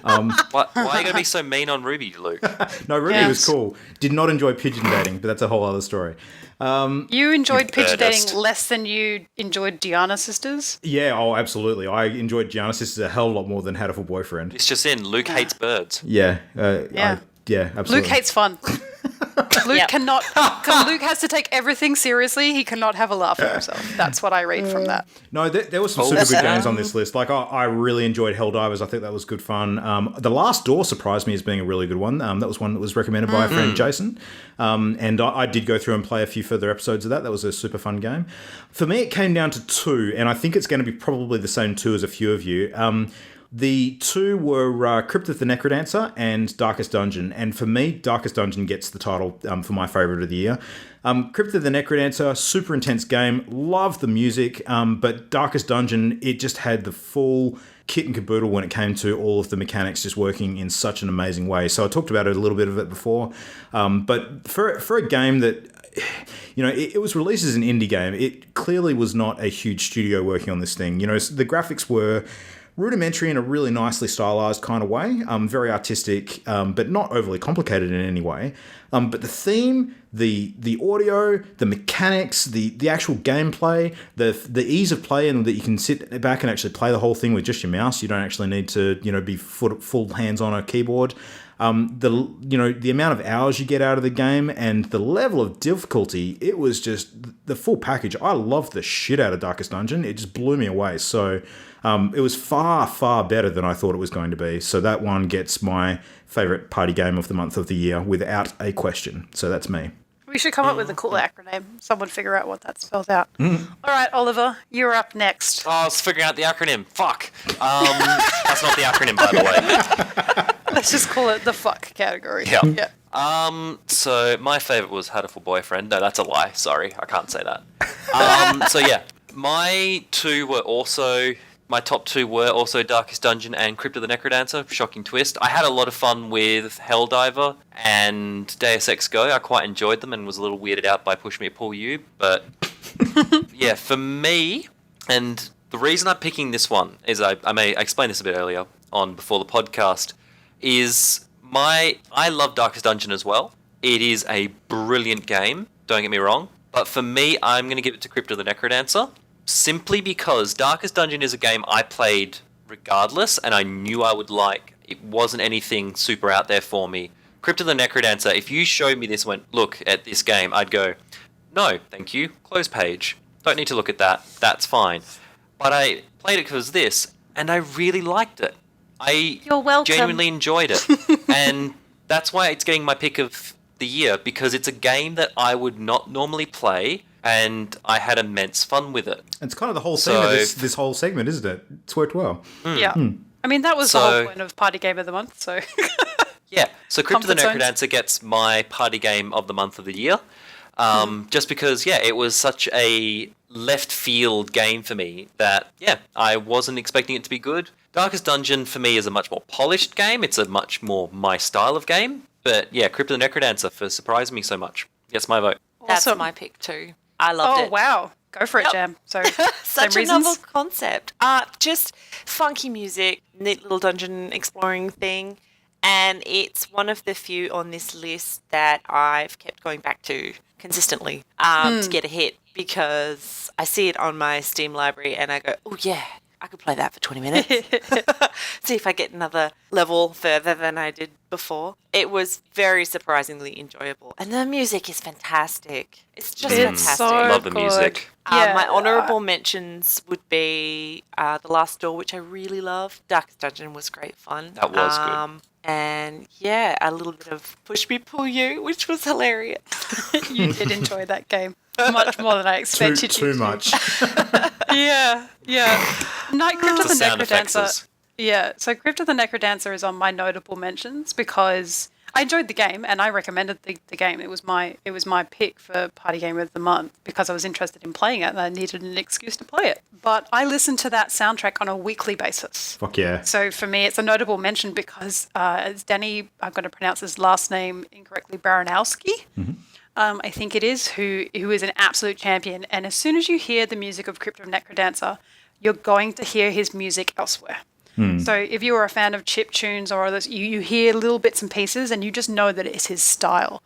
Why are you going to be so mean on Ruby, Luke? No, Ruby Yes. was cool. Did not enjoy pigeon dating, but that's a whole other story. You enjoyed Pigeon birdist. Dating less than you enjoyed Gianna Sisters? Yeah, absolutely. I enjoyed Gianna Sisters a hell of a lot more than Hatterful Boyfriend. It's just in. Luke hates birds. Yeah. Yeah. Absolutely. Luke hates fun. Luke Yep. cannot. Luke has to take everything seriously. He cannot have a laugh at himself. That's what I read from that. No, there were some super good games on this list. Like, I really enjoyed Helldivers. I think that was good fun. The Last Door surprised me as being a really good one. That was one that was recommended by a friend, Jason. And I did go through and play a few further episodes of that. That was a super fun game. For me, it came down to 2, and I think it's going to be probably the same 2 as a few of you. The 2 were Cryptid the Necrodancer and Darkest Dungeon. And for me, Darkest Dungeon gets the title for my favourite of the year. Cryptid the Necrodancer, super intense game. Love the music. But Darkest Dungeon, it just had the full kit and caboodle when it came to all of the mechanics just working in such an amazing way. So I talked about it a little bit of it before. But for a game that... You know, it was released as an indie game. It clearly was not a huge studio working on this thing. You know, the graphics were rudimentary in a really nicely stylized kind of way, very artistic, but not overly complicated in any way. But the theme, the audio, the mechanics, the actual gameplay, the ease of play, and that you can sit back and actually play the whole thing with just your mouse. You don't actually need to, be full hands on a keyboard. The amount of hours you get out of the game and the level of difficulty, it was just the full package. I loved the shit out of Darkest Dungeon. It just blew me away. So it was far, far better than I thought it was going to be. So that one gets my favourite party game of the month of the year without a question. So that's me. We should come up with a cool acronym. Someone figure out what that spells out. All right, Oliver, you're up next. Oh, I was figuring out the acronym. Fuck. That's not the acronym, by the way. Let's just call it the fuck category. Yeah. So my favourite was Hatterful Boyfriend. No, that's a lie. Sorry, I can't say that. So yeah, my top two were also Darkest Dungeon and Cryptid the Necrodancer. Shocking twist. I had a lot of fun with Helldiver and Deus Ex Go. I quite enjoyed them and was a little weirded out by Push Me Pull You. But yeah, for me, and the reason I'm picking this one is I explained this a bit earlier on before the podcast, is I love Darkest Dungeon as well. It is a brilliant game, don't get me wrong. But for me, I'm going to give it to Cryptid the Necrodancer. Simply because Darkest Dungeon is a game I played regardless, and I knew I would like. It wasn't anything super out there for me. Cryptid the Necrodancer, if you showed me this and went, look at this game, I'd go, no, thank you, close page. Don't need to look at that, that's fine. But I played it because of this, and I really liked it. You're welcome. Genuinely enjoyed it. And that's why it's getting my pick of the year, because it's a game that I would not normally play, and I had immense fun with it. It's kind of the whole theme of this whole segment, isn't it? It's worked well. Yeah. I mean, that was the whole point of Party Game of the Month, so... Yeah, so Cryptid the Comfort zones. Necrodancer gets my party game of the month of the year. Just because, it was such a left field game for me that, I wasn't expecting it to be good. Darkest Dungeon, for me, is a much more polished game. It's a much more my style of game. But, Cryptid the Necrodancer for surprising me so much. Gets my vote. That's Awesome. my pick too. I loved it. Oh, wow. Go for it, Jam. So, Such same a novel reasons. concept. Just funky music, neat little dungeon exploring thing. And it's one of the few on this list that I've kept going back to consistently to get a hit, because I see it on my Steam library and I go, oh yeah, I could play that for 20 minutes. See if I get another level further than I did before. It was very surprisingly enjoyable. And the music is fantastic. It's just fantastic. So Love the good. music. Yeah, My honourable mentions would be The Last Door, which I really loved. Darkest Dungeon was great fun. That was good. And yeah, a little bit of Push Me Pull You, which was hilarious. You did enjoy that game much more than I expected Too you to. much. Yeah. Night Crypt of The the sound effects Necrodancer. is- Yeah, so Crypt of the Necrodancer is on my notable mentions because I enjoyed the game and I recommended the game. It was my pick for Party Game of the Month because I was interested in playing it and I needed an excuse to play it. But I listened to that soundtrack on a weekly basis. Fuck yeah. So for me, it's a notable mention because it's Danny, I'm going to pronounce his last name incorrectly, Baranowski. I think it is, who is an absolute champion. And as soon as you hear the music of Crypt of Necrodancer, you're going to hear his music elsewhere. So if you are a fan of chip tunes or others, you hear little bits and pieces and you just know that it's his style.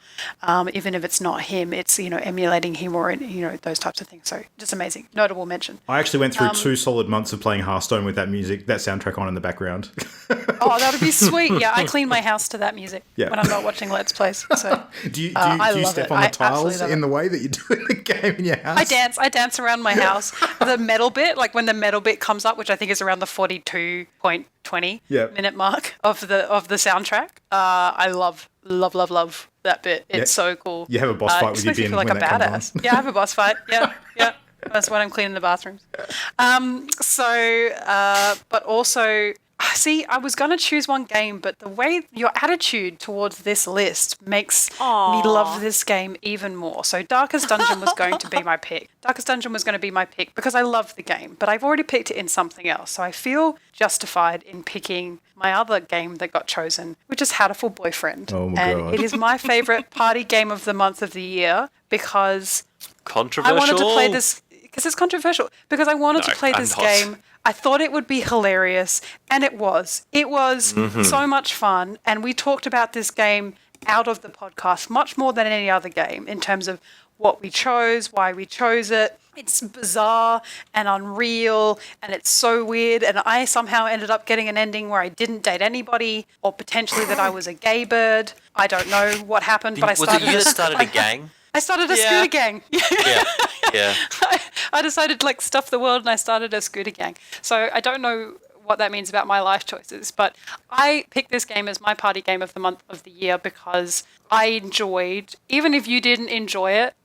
Even if it's not him, it's, emulating him or, those types of things. So just amazing. Notable mention. I actually went through 2 solid months of playing Hearthstone with that soundtrack on in the background. Oh, that would be sweet. Yeah, I clean my house to that music Yeah. when I'm not watching Let's Plays. So Do you I love step it. on the I absolutely tiles love in it. the way that you do in the game in your house? I dance around my house. The metal bit, like when the metal bit comes up, which I think is around the 42.20 Yep. minute mark of the soundtrack. I love that bit. It's so cool. You have a boss fight with Just your makes me bin feel like when a that comes badass. Yeah, I have a boss fight. Yeah. That's when I'm cleaning the bathrooms. But also, see, I was going to choose one game, but the way your attitude towards this list makes me love this game even more. So Darkest Dungeon was going to be my pick. Darkest Dungeon was going to be my pick because I love the game, but I've already picked it in something else. So I feel justified in picking my other game that got chosen, which is Hatoful Boyfriend. Oh my and God. it is my favorite party game of the month of the year because Controversial. I wanted to play this because it's controversial. Because I wanted to No, play I'm this not. game. I thought it would be hilarious, and it was. It was so much fun, and we talked about this game out of the podcast much more than any other game in terms of what we chose, why we chose it. It's bizarre and unreal, and it's so weird. And I somehow ended up getting an ending where I didn't date anybody, or potentially that I was a gay bird. I don't know what happened, but I Was it started. you that started a gang? I started a scooter gang. Yeah. I decided to stuff the world and I started a scooter gang. So I don't know what that means about my life choices, but I picked this game as my party game of the month of the year because I enjoyed, even if you didn't enjoy it,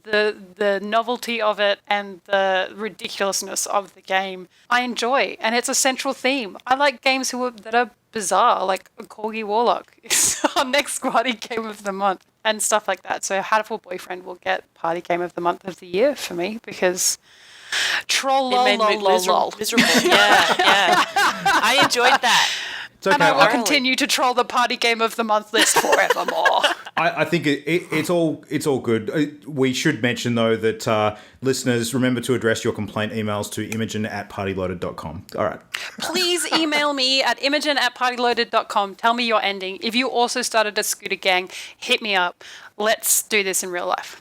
the novelty of it and the ridiculousness of the game, I enjoy. And it's a central theme. I like games that are bizarre, like Corgi Warlock is our next party game of the month and stuff like that. So Hatoful Boyfriend will get party game of the month of the year for me because troll It lol made me lol lol. miserable. Yeah. I enjoyed that. It's okay. And I will I, continue to troll the party game of the month list forevermore. I think it's all good. We should mention though that listeners, remember to address your complaint emails to imogen@partyloaded.com. All right. Please email me at imogen@partyloaded.com. Tell me your ending. If you also started a scooter gang, hit me up. Let's do this in real life.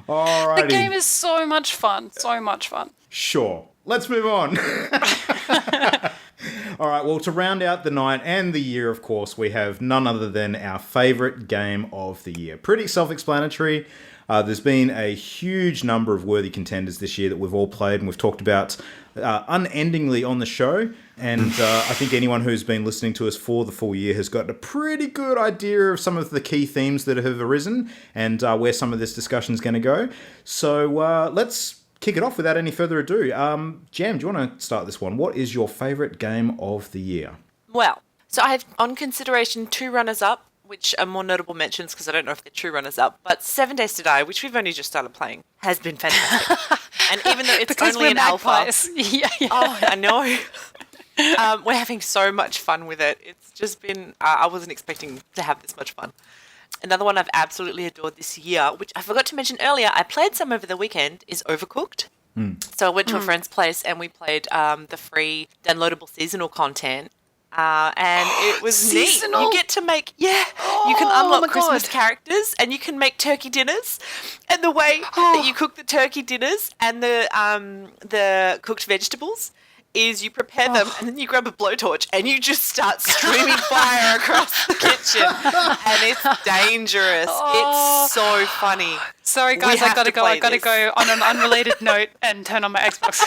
Alrighty. The game is so much fun. So much fun. Sure. Let's move on. All right, well, to round out the night and the year, of course, we have none other than our favourite game of the year. Pretty self-explanatory. There's been a huge number of worthy contenders this year that we've all played and we've talked about unendingly on the show. And I think anyone who's been listening to us for the full year has got a pretty good idea of some of the key themes that have arisen and where some of this discussion is going to go. So let's kick it off without any further ado. Jam, do you want to start this one? What is your favourite game of the year? Well, so I have on consideration 2 runners-up, which are more notable mentions because I don't know if they're true runners-up, but 7 Days to Die, which we've only just started playing, has been fantastic. And even though it's Because only we're an alpha... magpies. Yeah. Oh, I know. We're having so much fun with it. It's just been... I wasn't expecting to have this much fun. Another one I've absolutely adored this year, which I forgot to mention earlier, I played some over the weekend, is Overcooked. So I went to a friend's place and we played the free downloadable seasonal content. And it was neat. Seasonal? You get to make, you can my unlock Christmas God. characters and you can make turkey dinners. And the way that you cook the turkey dinners and the cooked vegetables is you prepare them and then you grab a blowtorch and you just start streaming fire across the kitchen. And it's dangerous. It's so funny. Sorry, guys, We I gotta have to go. I play gotta this. go on an unrelated note and turn on my Xbox.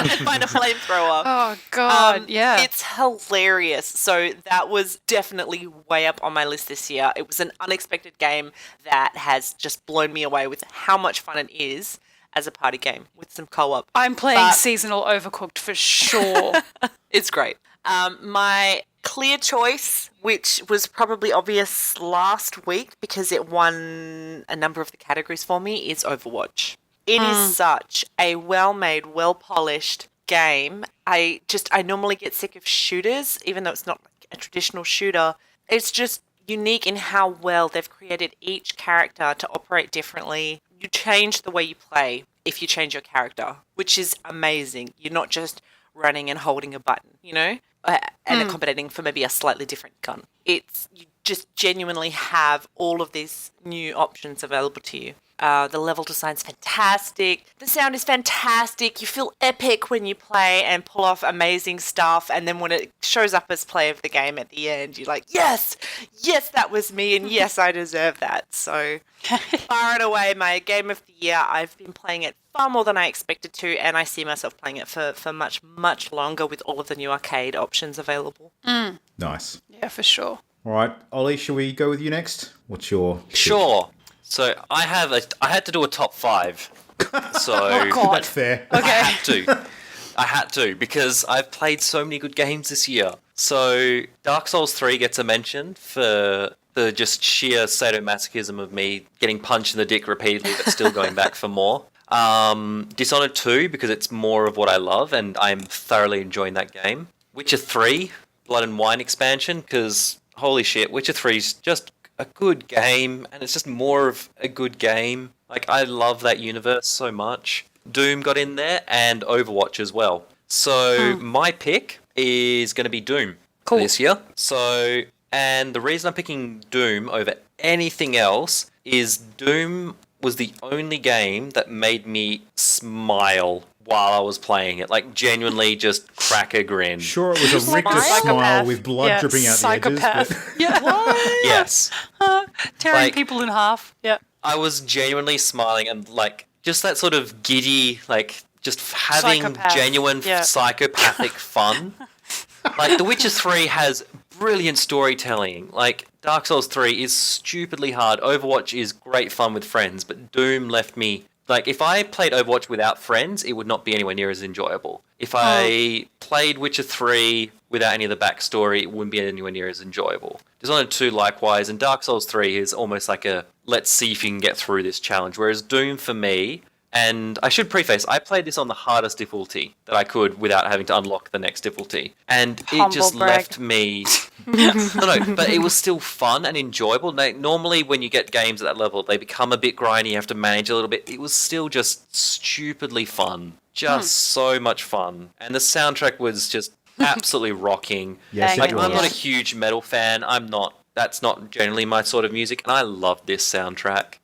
And find a flamethrower. Oh God, yeah. It's hilarious. So that was definitely way up on my list this year. It was an unexpected game that has just blown me away with how much fun it is as a party game with some co-op. I'm playing but- seasonal Overcooked for sure. It's great. My clear choice, which was probably obvious last week because it won a number of the categories for me, is Overwatch. It is such a well-made, well-polished game. I normally get sick of shooters, even though it's not like a traditional shooter. It's just unique in how well they've created each character to operate differently. You change the way you play if you change your character, which is amazing. You're not just running and holding a button, and accommodating for maybe a slightly different gun. You just genuinely have all of these new options available to you. The level design's fantastic. The sound is fantastic. You feel epic when you play and pull off amazing stuff. And then when it shows up as play of the game at the end, you're like, yes, that was me. And yes, I deserve that. So far and away, my game of the year. I've been playing it far more than I expected to. And I see myself playing it for much, much longer with all of the new arcade options available. Nice. Yeah, for sure. All right, Ollie, shall we go with you next? What's your pick? Sure. So I had to do a top 5. So Oh God. That's fair. Okay. I had to because I've played so many good games this year. So Dark Souls 3 gets a mention for the just sheer sadomasochism of me getting punched in the dick repeatedly but still going back for more. Dishonored 2 because it's more of what I love and I'm thoroughly enjoying that game. Witcher 3, Blood and Wine expansion because holy shit, Witcher 3 is just a good game, and it's just more of a good game. Like, I love that universe so much. Doom got in there, and Overwatch as well. So, my pick is going to be Doom Cool. this year. So, and the reason I'm picking Doom over anything else is Doom was the only game that made me smile while I was playing it. Like, genuinely just crack a grin. Sure, it was a Like a rictus smile psychopath. with blood Yeah, dripping out psychopath. the edges. Yeah. Yes. Tearing Like- people in half. Yeah. I was genuinely smiling and like just that sort of giddy, like just having Psychopath, genuine yeah. psychopathic fun. Like The Witcher 3 has brilliant storytelling. Like Dark Souls 3 is stupidly hard. Overwatch is great fun with friends, but Doom left me like if I played Overwatch without friends, it would not be anywhere near as enjoyable. If I played Witcher 3 without any of the backstory, it wouldn't be anywhere near as enjoyable. Dishonored 2 likewise, and Dark Souls 3 is almost like a let's see if you can get through this challenge. Whereas Doom for me, and I should preface, I played this on the hardest difficulty that I could without having to unlock the next difficulty. And it Humble just brag. left me... no, but it was still fun and enjoyable. Like, normally when you get games at that level, they become a bit grindy, you have to manage a little bit. It was still just stupidly fun. Just so much fun. And the soundtrack was just absolutely rocking. Yes, Bang. it Like, I'm not a was. huge metal fan. That's not generally my sort of music, and I love this soundtrack.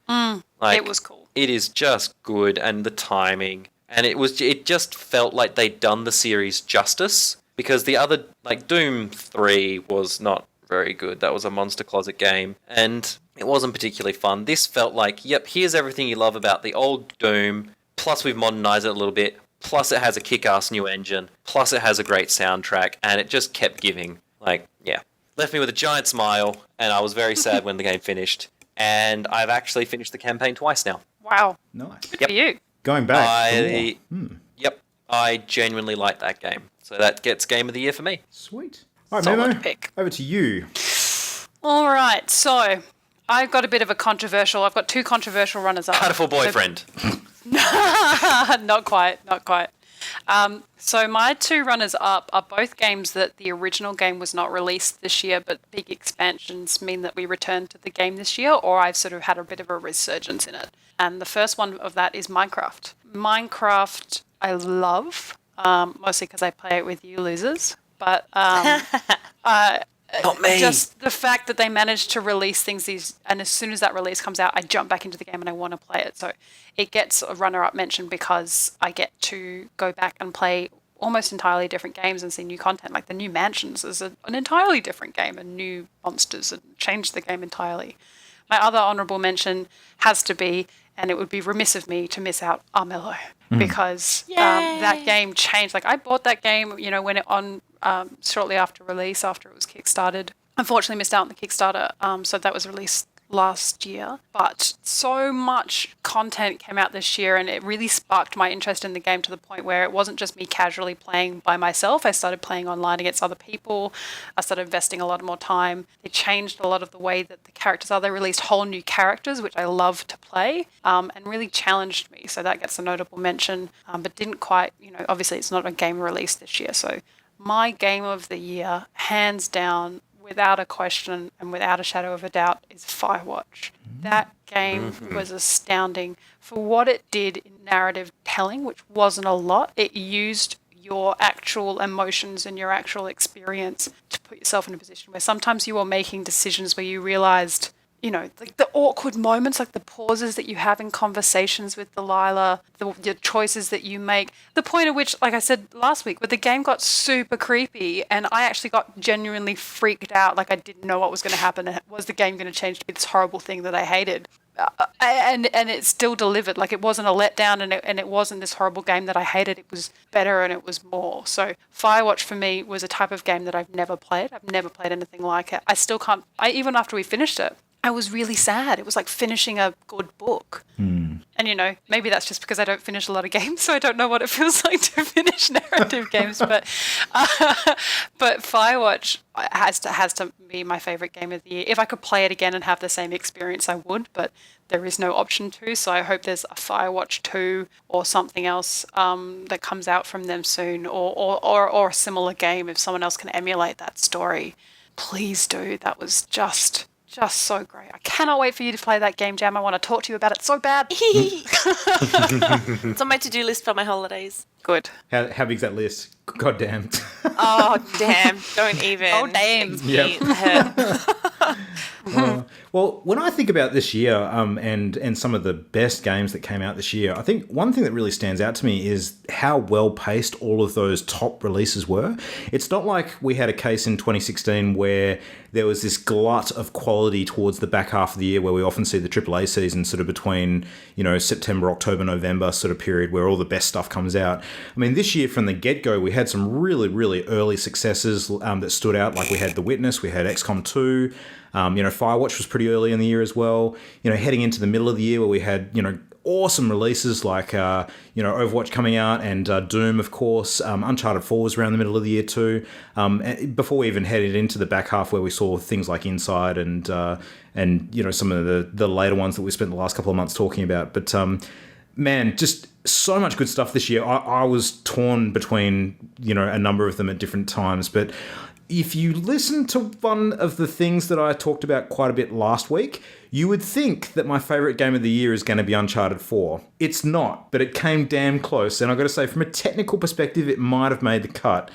Like, It was cool. It is just good, and the timing, and it just felt like they'd done the series justice because the other, like Doom 3, was not very good. That was a Monster Closet game, and it wasn't particularly fun. This felt like, yep, here's everything you love about the old Doom. Plus, we've modernized it a little bit. Plus, it has a kick-ass new engine. Plus, it has a great soundtrack, and it just kept giving. Like, yeah. Left me with a giant smile, and I was very sad when the game finished. And I've actually finished the campaign twice now. Wow. Nice. Good for you. Going back. for more. Yep, I genuinely like that game. So that gets Game of the Year for me. Sweet. All right, Solid Memo, pick. over to you. All right. So I've got I've got two controversial runners up. Beautiful boyfriend. Not quite. So my two runners up are both games that the original game was not released this year, but big expansions mean that we returned to the game this year, or I've sort of had a bit of a resurgence in it. And the first one of that is Minecraft. Minecraft I love, mostly because I play it with you losers, but Not me. just the fact that they managed to release things, and as soon as that release comes out, I jump back into the game and I want to play it. So it gets a runner-up mention because I get to go back and play almost entirely different games and see new content. Like the new Mansions is an entirely different game, and new monsters, and changed the game entirely. My other honourable mention has to be, and it would be remiss of me to miss out, Armello, because that game changed. Like I bought that game, when it on shortly after release, after it was kickstarted. Unfortunately, missed out on the Kickstarter, so that was released last year. But so much content came out this year, and it really sparked my interest in the game to the point where it wasn't just me casually playing by myself. I started playing online against other people. I started investing a lot more time. They changed a lot of the way that the characters are. They released whole new characters, which I love to play, and really challenged me. So that gets a notable mention, but didn't quite, obviously it's not a game released this year. So my game of the year, hands down, without a question and without a shadow of a doubt, is Firewatch. That game was astounding for what it did in narrative telling, which wasn't a lot. It used your actual emotions and your actual experience to put yourself in a position where sometimes you were making decisions where you realized, like the awkward moments, like the pauses that you have in conversations with Delilah, the choices that you make, the point at which, like I said last week, where the game got super creepy and I actually got genuinely freaked out. Like I didn't know what was going to happen. Was the game going to change to be this horrible thing that I hated? And it still delivered. Like it wasn't a letdown, and it wasn't this horrible game that I hated. It was better and it was more. So Firewatch for me was a type of game that I've never played. I've never played anything like it. I still can't. Even after we finished it, I was really sad. It was like finishing a good book. And, maybe that's just because I don't finish a lot of games, so I don't know what it feels like to finish narrative games. But Firewatch has to be my favourite game of the year. If I could play it again and have the same experience, I would, but there is no option to. So I hope there's a Firewatch 2 or something else that comes out from them soon, or a similar game if someone else can emulate that story. Please do. That was just so great. I cannot wait for you to play that game, Jam. I want to talk to you about it so bad. It's on my to-do list for my holidays. Good. How big's that list? God damn. Oh, damn. Don't even. Oh, damn. It hurt. Well, when I think about this year and some of the best games that came out this year, I think one thing that really stands out to me is how well paced all of those top releases were. It's not like we had a case in 2016 where there was this glut of quality towards the back half of the year where we often see the AAA season sort of between, September, October, November sort of period where all the best stuff comes out. I mean, this year from the get-go, we had some really, really early successes that stood out. Like we had The Witness, we had XCOM 2, Firewatch was pretty early in the year as well. Heading into the middle of the year where we had, awesome releases like, Overwatch coming out and Doom, of course. Uncharted 4 was around the middle of the year too. Before we even headed into the back half where we saw things like Inside and some of the later ones that we spent the last couple of months talking about. But man, just so much good stuff this year. I was torn between, a number of them at different times, but if you listen to one of the things that I talked about quite a bit last week, you would think that my favourite game of the year is going to be Uncharted 4. It's not, but it came damn close. And I've got to say, from a technical perspective, it might have made the cut.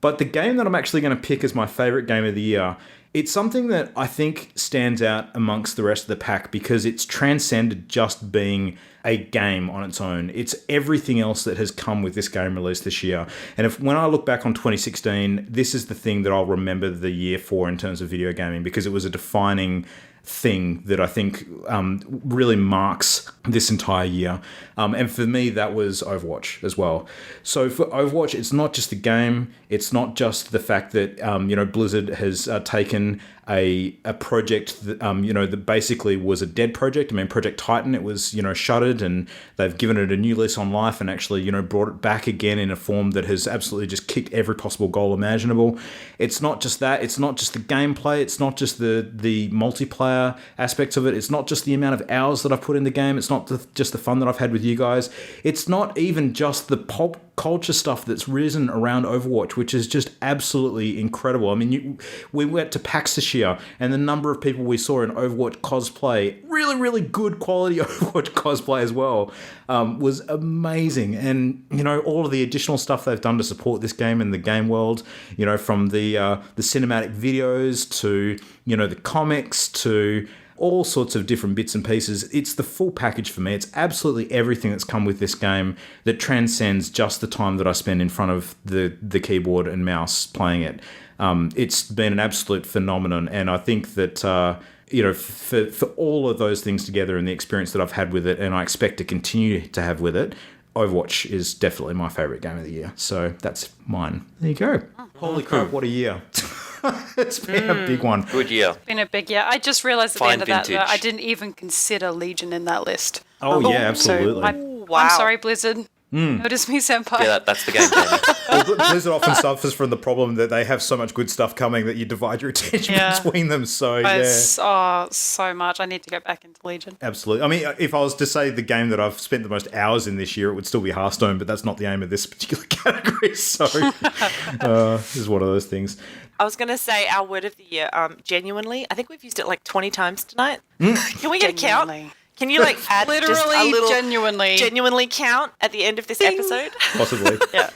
But the game that I'm actually going to pick as my favourite game of the year, it's something that I think stands out amongst the rest of the pack because it's transcended just being a game on its own. It's everything else that has come with this game released this year. And when I look back on 2016, this is the thing that I'll remember the year for in terms of video gaming because it was a defining thing that I think really marks this entire year. And for me, that was Overwatch as well. So for Overwatch, it's not just the game. It's not just the fact that, Blizzard has taken a project that, that basically was a dead project. I mean, Project Titan, it was, shuttered and they've given it a new lease on life and actually, brought it back again in a form that has absolutely just kicked every possible goal imaginable. It's not just that. It's not just the gameplay. It's not just the multiplayer aspects of it. It's not just the amount of hours that I've put in the game. It's not just the fun that I've had with you guys. It's not even just the pop culture stuff that's risen around Overwatch, which is just absolutely incredible. I mean, we went to PAX this year, and the number of people we saw in Overwatch cosplay, really, really good quality Overwatch cosplay as well, was amazing. And, you know, all of the additional stuff they've done to support this game and the game world, you know, from the cinematic videos to, you know, the comics to all sorts of different bits and pieces. It's the full package for me. It's absolutely everything that's come with this game that transcends just the time that I spend in front of the keyboard and mouse playing it. It's been an absolute phenomenon, and I think that you know, for all of those things together and the experience that I've had with it, and I expect to continue to have with it, Overwatch is definitely my favourite game of the year. So that's mine. There you go. Holy crap, what a year. It's been a big one. Good year. Been a big year. I just realised at the Fine end of that vintage. I didn't even consider Legion in that list. Oh, yeah, absolutely. So Wow. I'm sorry, Blizzard. Notice me, senpai. Yeah, that's the game, Jamie. Well, Blizzard often suffers from the problem that they have so much good stuff coming that you divide your attention Yeah. between them. So, But yeah. so much. I need to go back into Legion. Absolutely. I mean, if I was to say the game that I've spent the most hours in this year, it would still be Hearthstone, but that's not the aim of this particular category. So, this is one of those things. I was going to say our word of the year, genuinely. I think we've used it like 20 times tonight. Can we get a count? Genuinely. Can you like add just a Literally, little genuinely. count at the end of this episode? Possibly. Yeah.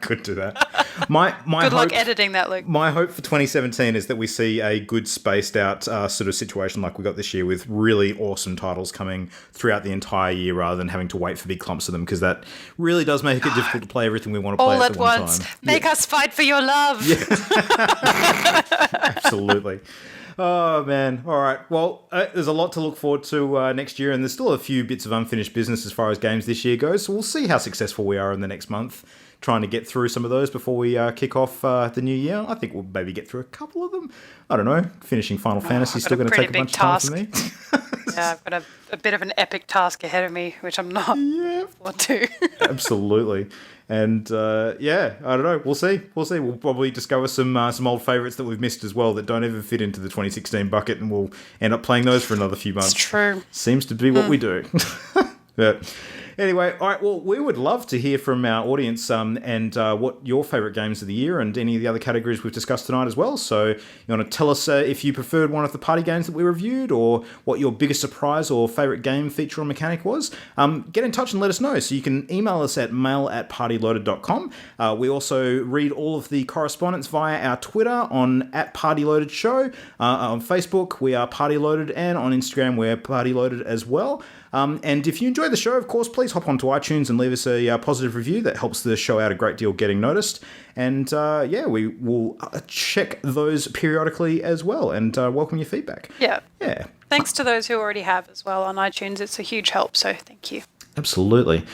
Could do that. My Good hope, luck editing that, Luke. My hope for 2017 is that we see a good spaced out sort of situation like we got this year, with really awesome titles coming throughout the entire year rather than having to wait for big clumps of them, because that really does make it difficult to play everything we want to play All at at the one once. time. Make us fight for your love. Absolutely. Oh, man. All right. Well, there's a lot to look forward to next year, and there's still a few bits of unfinished business as far as games this year goes. So we'll see how successful we are in the next month, trying to get through some of those before we kick off the new year. I think we'll maybe get through a couple of them. I don't know. Finishing Final Fantasy is I've got still a going to pretty take a big bunch of time for task. me. Yeah, I've got a bit of an epic task ahead of me, which I'm not forward to. Absolutely. And yeah, I don't know. We'll see. We'll probably discover some old favourites that we've missed as well that don't ever fit into the 2016 bucket, and we'll end up playing those for another few months. It's true. Seems to be what we do. But anyway, all right. Well, we would love to hear from our audience and what your favourite games of the year and any of the other categories we've discussed tonight as well. So you want to tell us if you preferred one of the party games that we reviewed, or what your biggest surprise or favourite game, feature or mechanic was. Get in touch and let us know. So you can email us at mail@partyloaded.com. We also read all of the correspondence via our Twitter on @partyloadedshow. On Facebook, we are partyloaded, and on Instagram, we're partyloaded as well. And if you enjoy the show, of course, please hop onto iTunes and leave us a positive review. That helps the show out a great deal getting noticed. And yeah, we will check those periodically as well, and welcome your feedback. Yeah. Yeah, Thanks to those who already have as well on iTunes. It's a huge help, so thank you. absolutely.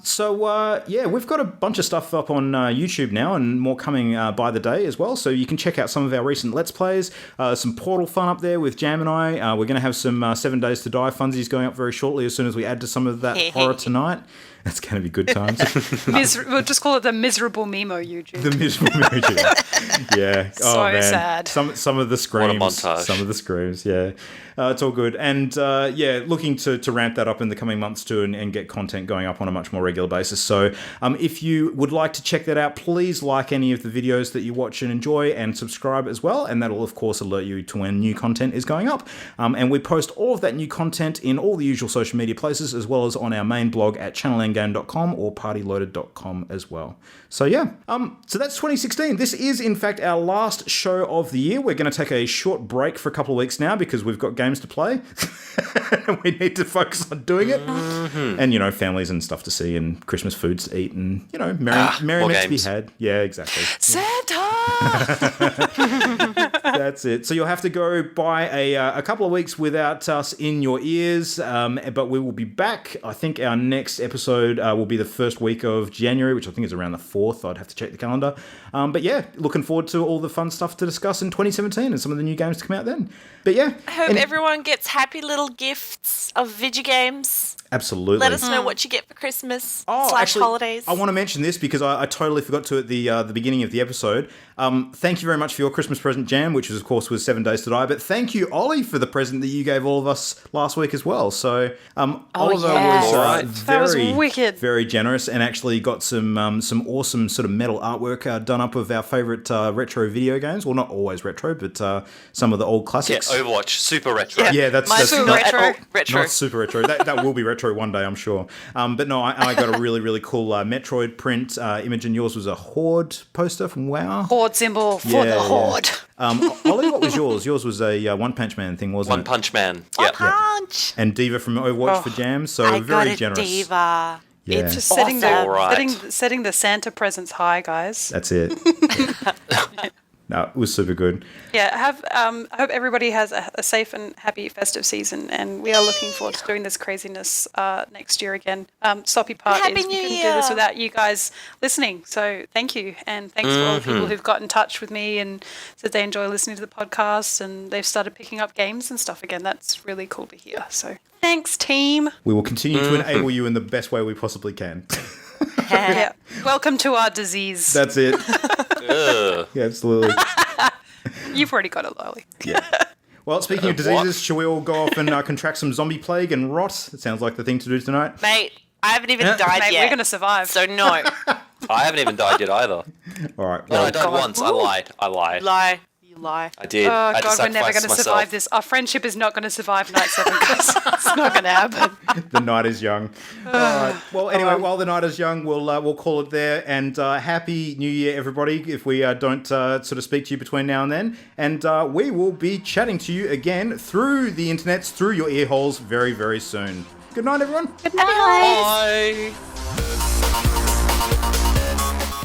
So, yeah, we've got a bunch of stuff up on YouTube now, and more coming by the day as well. So you can check out some of our recent Let's Plays. Some Portal fun up there with Jam and I. We're going to have some 7 Days to Die funsies going up very shortly as soon as we add to some of that horror tonight. That's going to be good times. We'll just call it the miserable Mimo YouTube. The miserable emoji. Yeah. So oh, man. sad. Some of the screams. What a montage. Some of the screams, yeah. It's all good. And yeah, looking to ramp that up in the coming months too, and get content going up on a much more regular basis. So if you would like to check that out, please like any of the videos that you watch and enjoy, and subscribe as well. And that'll, of course, alert you to when new content is going up. And we post all of that new content in all the usual social media places, as well as on our main blog at channelendgame.com or partyloaded.com as well. So yeah, so that's 2016. This is, in fact, our last show of the year. We're going to take a short break for a couple of weeks now because we've got games to play. We need to focus on doing it. Mm-hmm. And, you know, families and stuff to see, and Christmas foods to eat, and, you know, merriment to be had. Yeah, exactly. Santa! That's it. So you'll have to go by a couple of weeks without us in your ears, but we will be back. I think our next episode will be the first week of January, which I think is around the 4th. I'd have to check the calendar. But yeah, looking forward to all the fun stuff to discuss in 2017 and some of the new games to come out then. But yeah. I hope everyone gets happy little gifts of video games. Absolutely. Let us know what you get for Christmas / actually, holidays. I want to mention this because I totally forgot to at the beginning of the episode. Thank you very much for your Christmas present, Jam, which was, of course, was 7 Days to Die. But thank you, Ollie, for the present that you gave all of us last week as well. So Oliver yes. was That was very, wicked. very generous and actually got some awesome sort of metal artwork done up of our favourite retro video games. Well, not always retro, but some of the old Yeah, classics. Overwatch, super retro. Yeah, that's Super not, retro. not super retro. That will be retro one day, I'm sure. But no, I got a really, really cool Metroid print. Imogen, yours was a Horde poster from WoW. Horde symbol for the Horde. Ollie, what was yours? Yours was a One Punch Man thing, wasn't One it? Punch Man. One Yeah. punch. And Diva from Overwatch for Jam, so I very got a generous. diva. Yeah, It's just setting Awesome. the Alright. setting the Santa presents high, guys. that's it. No, it was super good. Yeah, I hope everybody has a safe and happy festive season, and we are looking forward to doing this craziness next year again. Stoppy part Happy is we New couldn't Year. do this without you guys listening, so thank you, and thanks for all the people who've got in touch with me and said they enjoy listening to the podcast and they've started picking up games and stuff again. That's really cool to hear. So thanks, team. We will continue to enable you in the best way we possibly can. Yeah, welcome to our disease. That's it. Ugh. Yeah, absolutely. You've already got it, Lolly. Yeah. Well, speaking of diseases, shall we all go off and contract some zombie plague and rot? It sounds like the thing to do tonight. Mate, I haven't even died Mate, yet. we're gonna survive. So no. I haven't even died yet either. All right. No, I Well, died once. I lied. Lie. You lie. I did. Oh I had to God, we're never sacrifice going to myself. survive this. Our friendship is not going to survive night 7, guys. It's not going to happen. the night is young. All right. Well, anyway, while the night is young, we'll call it there. And happy New Year, everybody. If we don't sort of speak to you between now and then, and we will be chatting to you again through the internets, through your ear holes, very, very soon. Good night, everyone. Good night. Bye.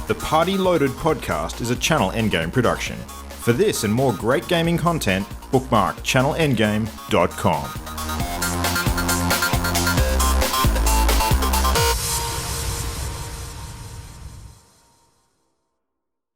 The Party Loaded podcast is a Channel Endgame production. For this and more great gaming content, bookmark channelendgame.com.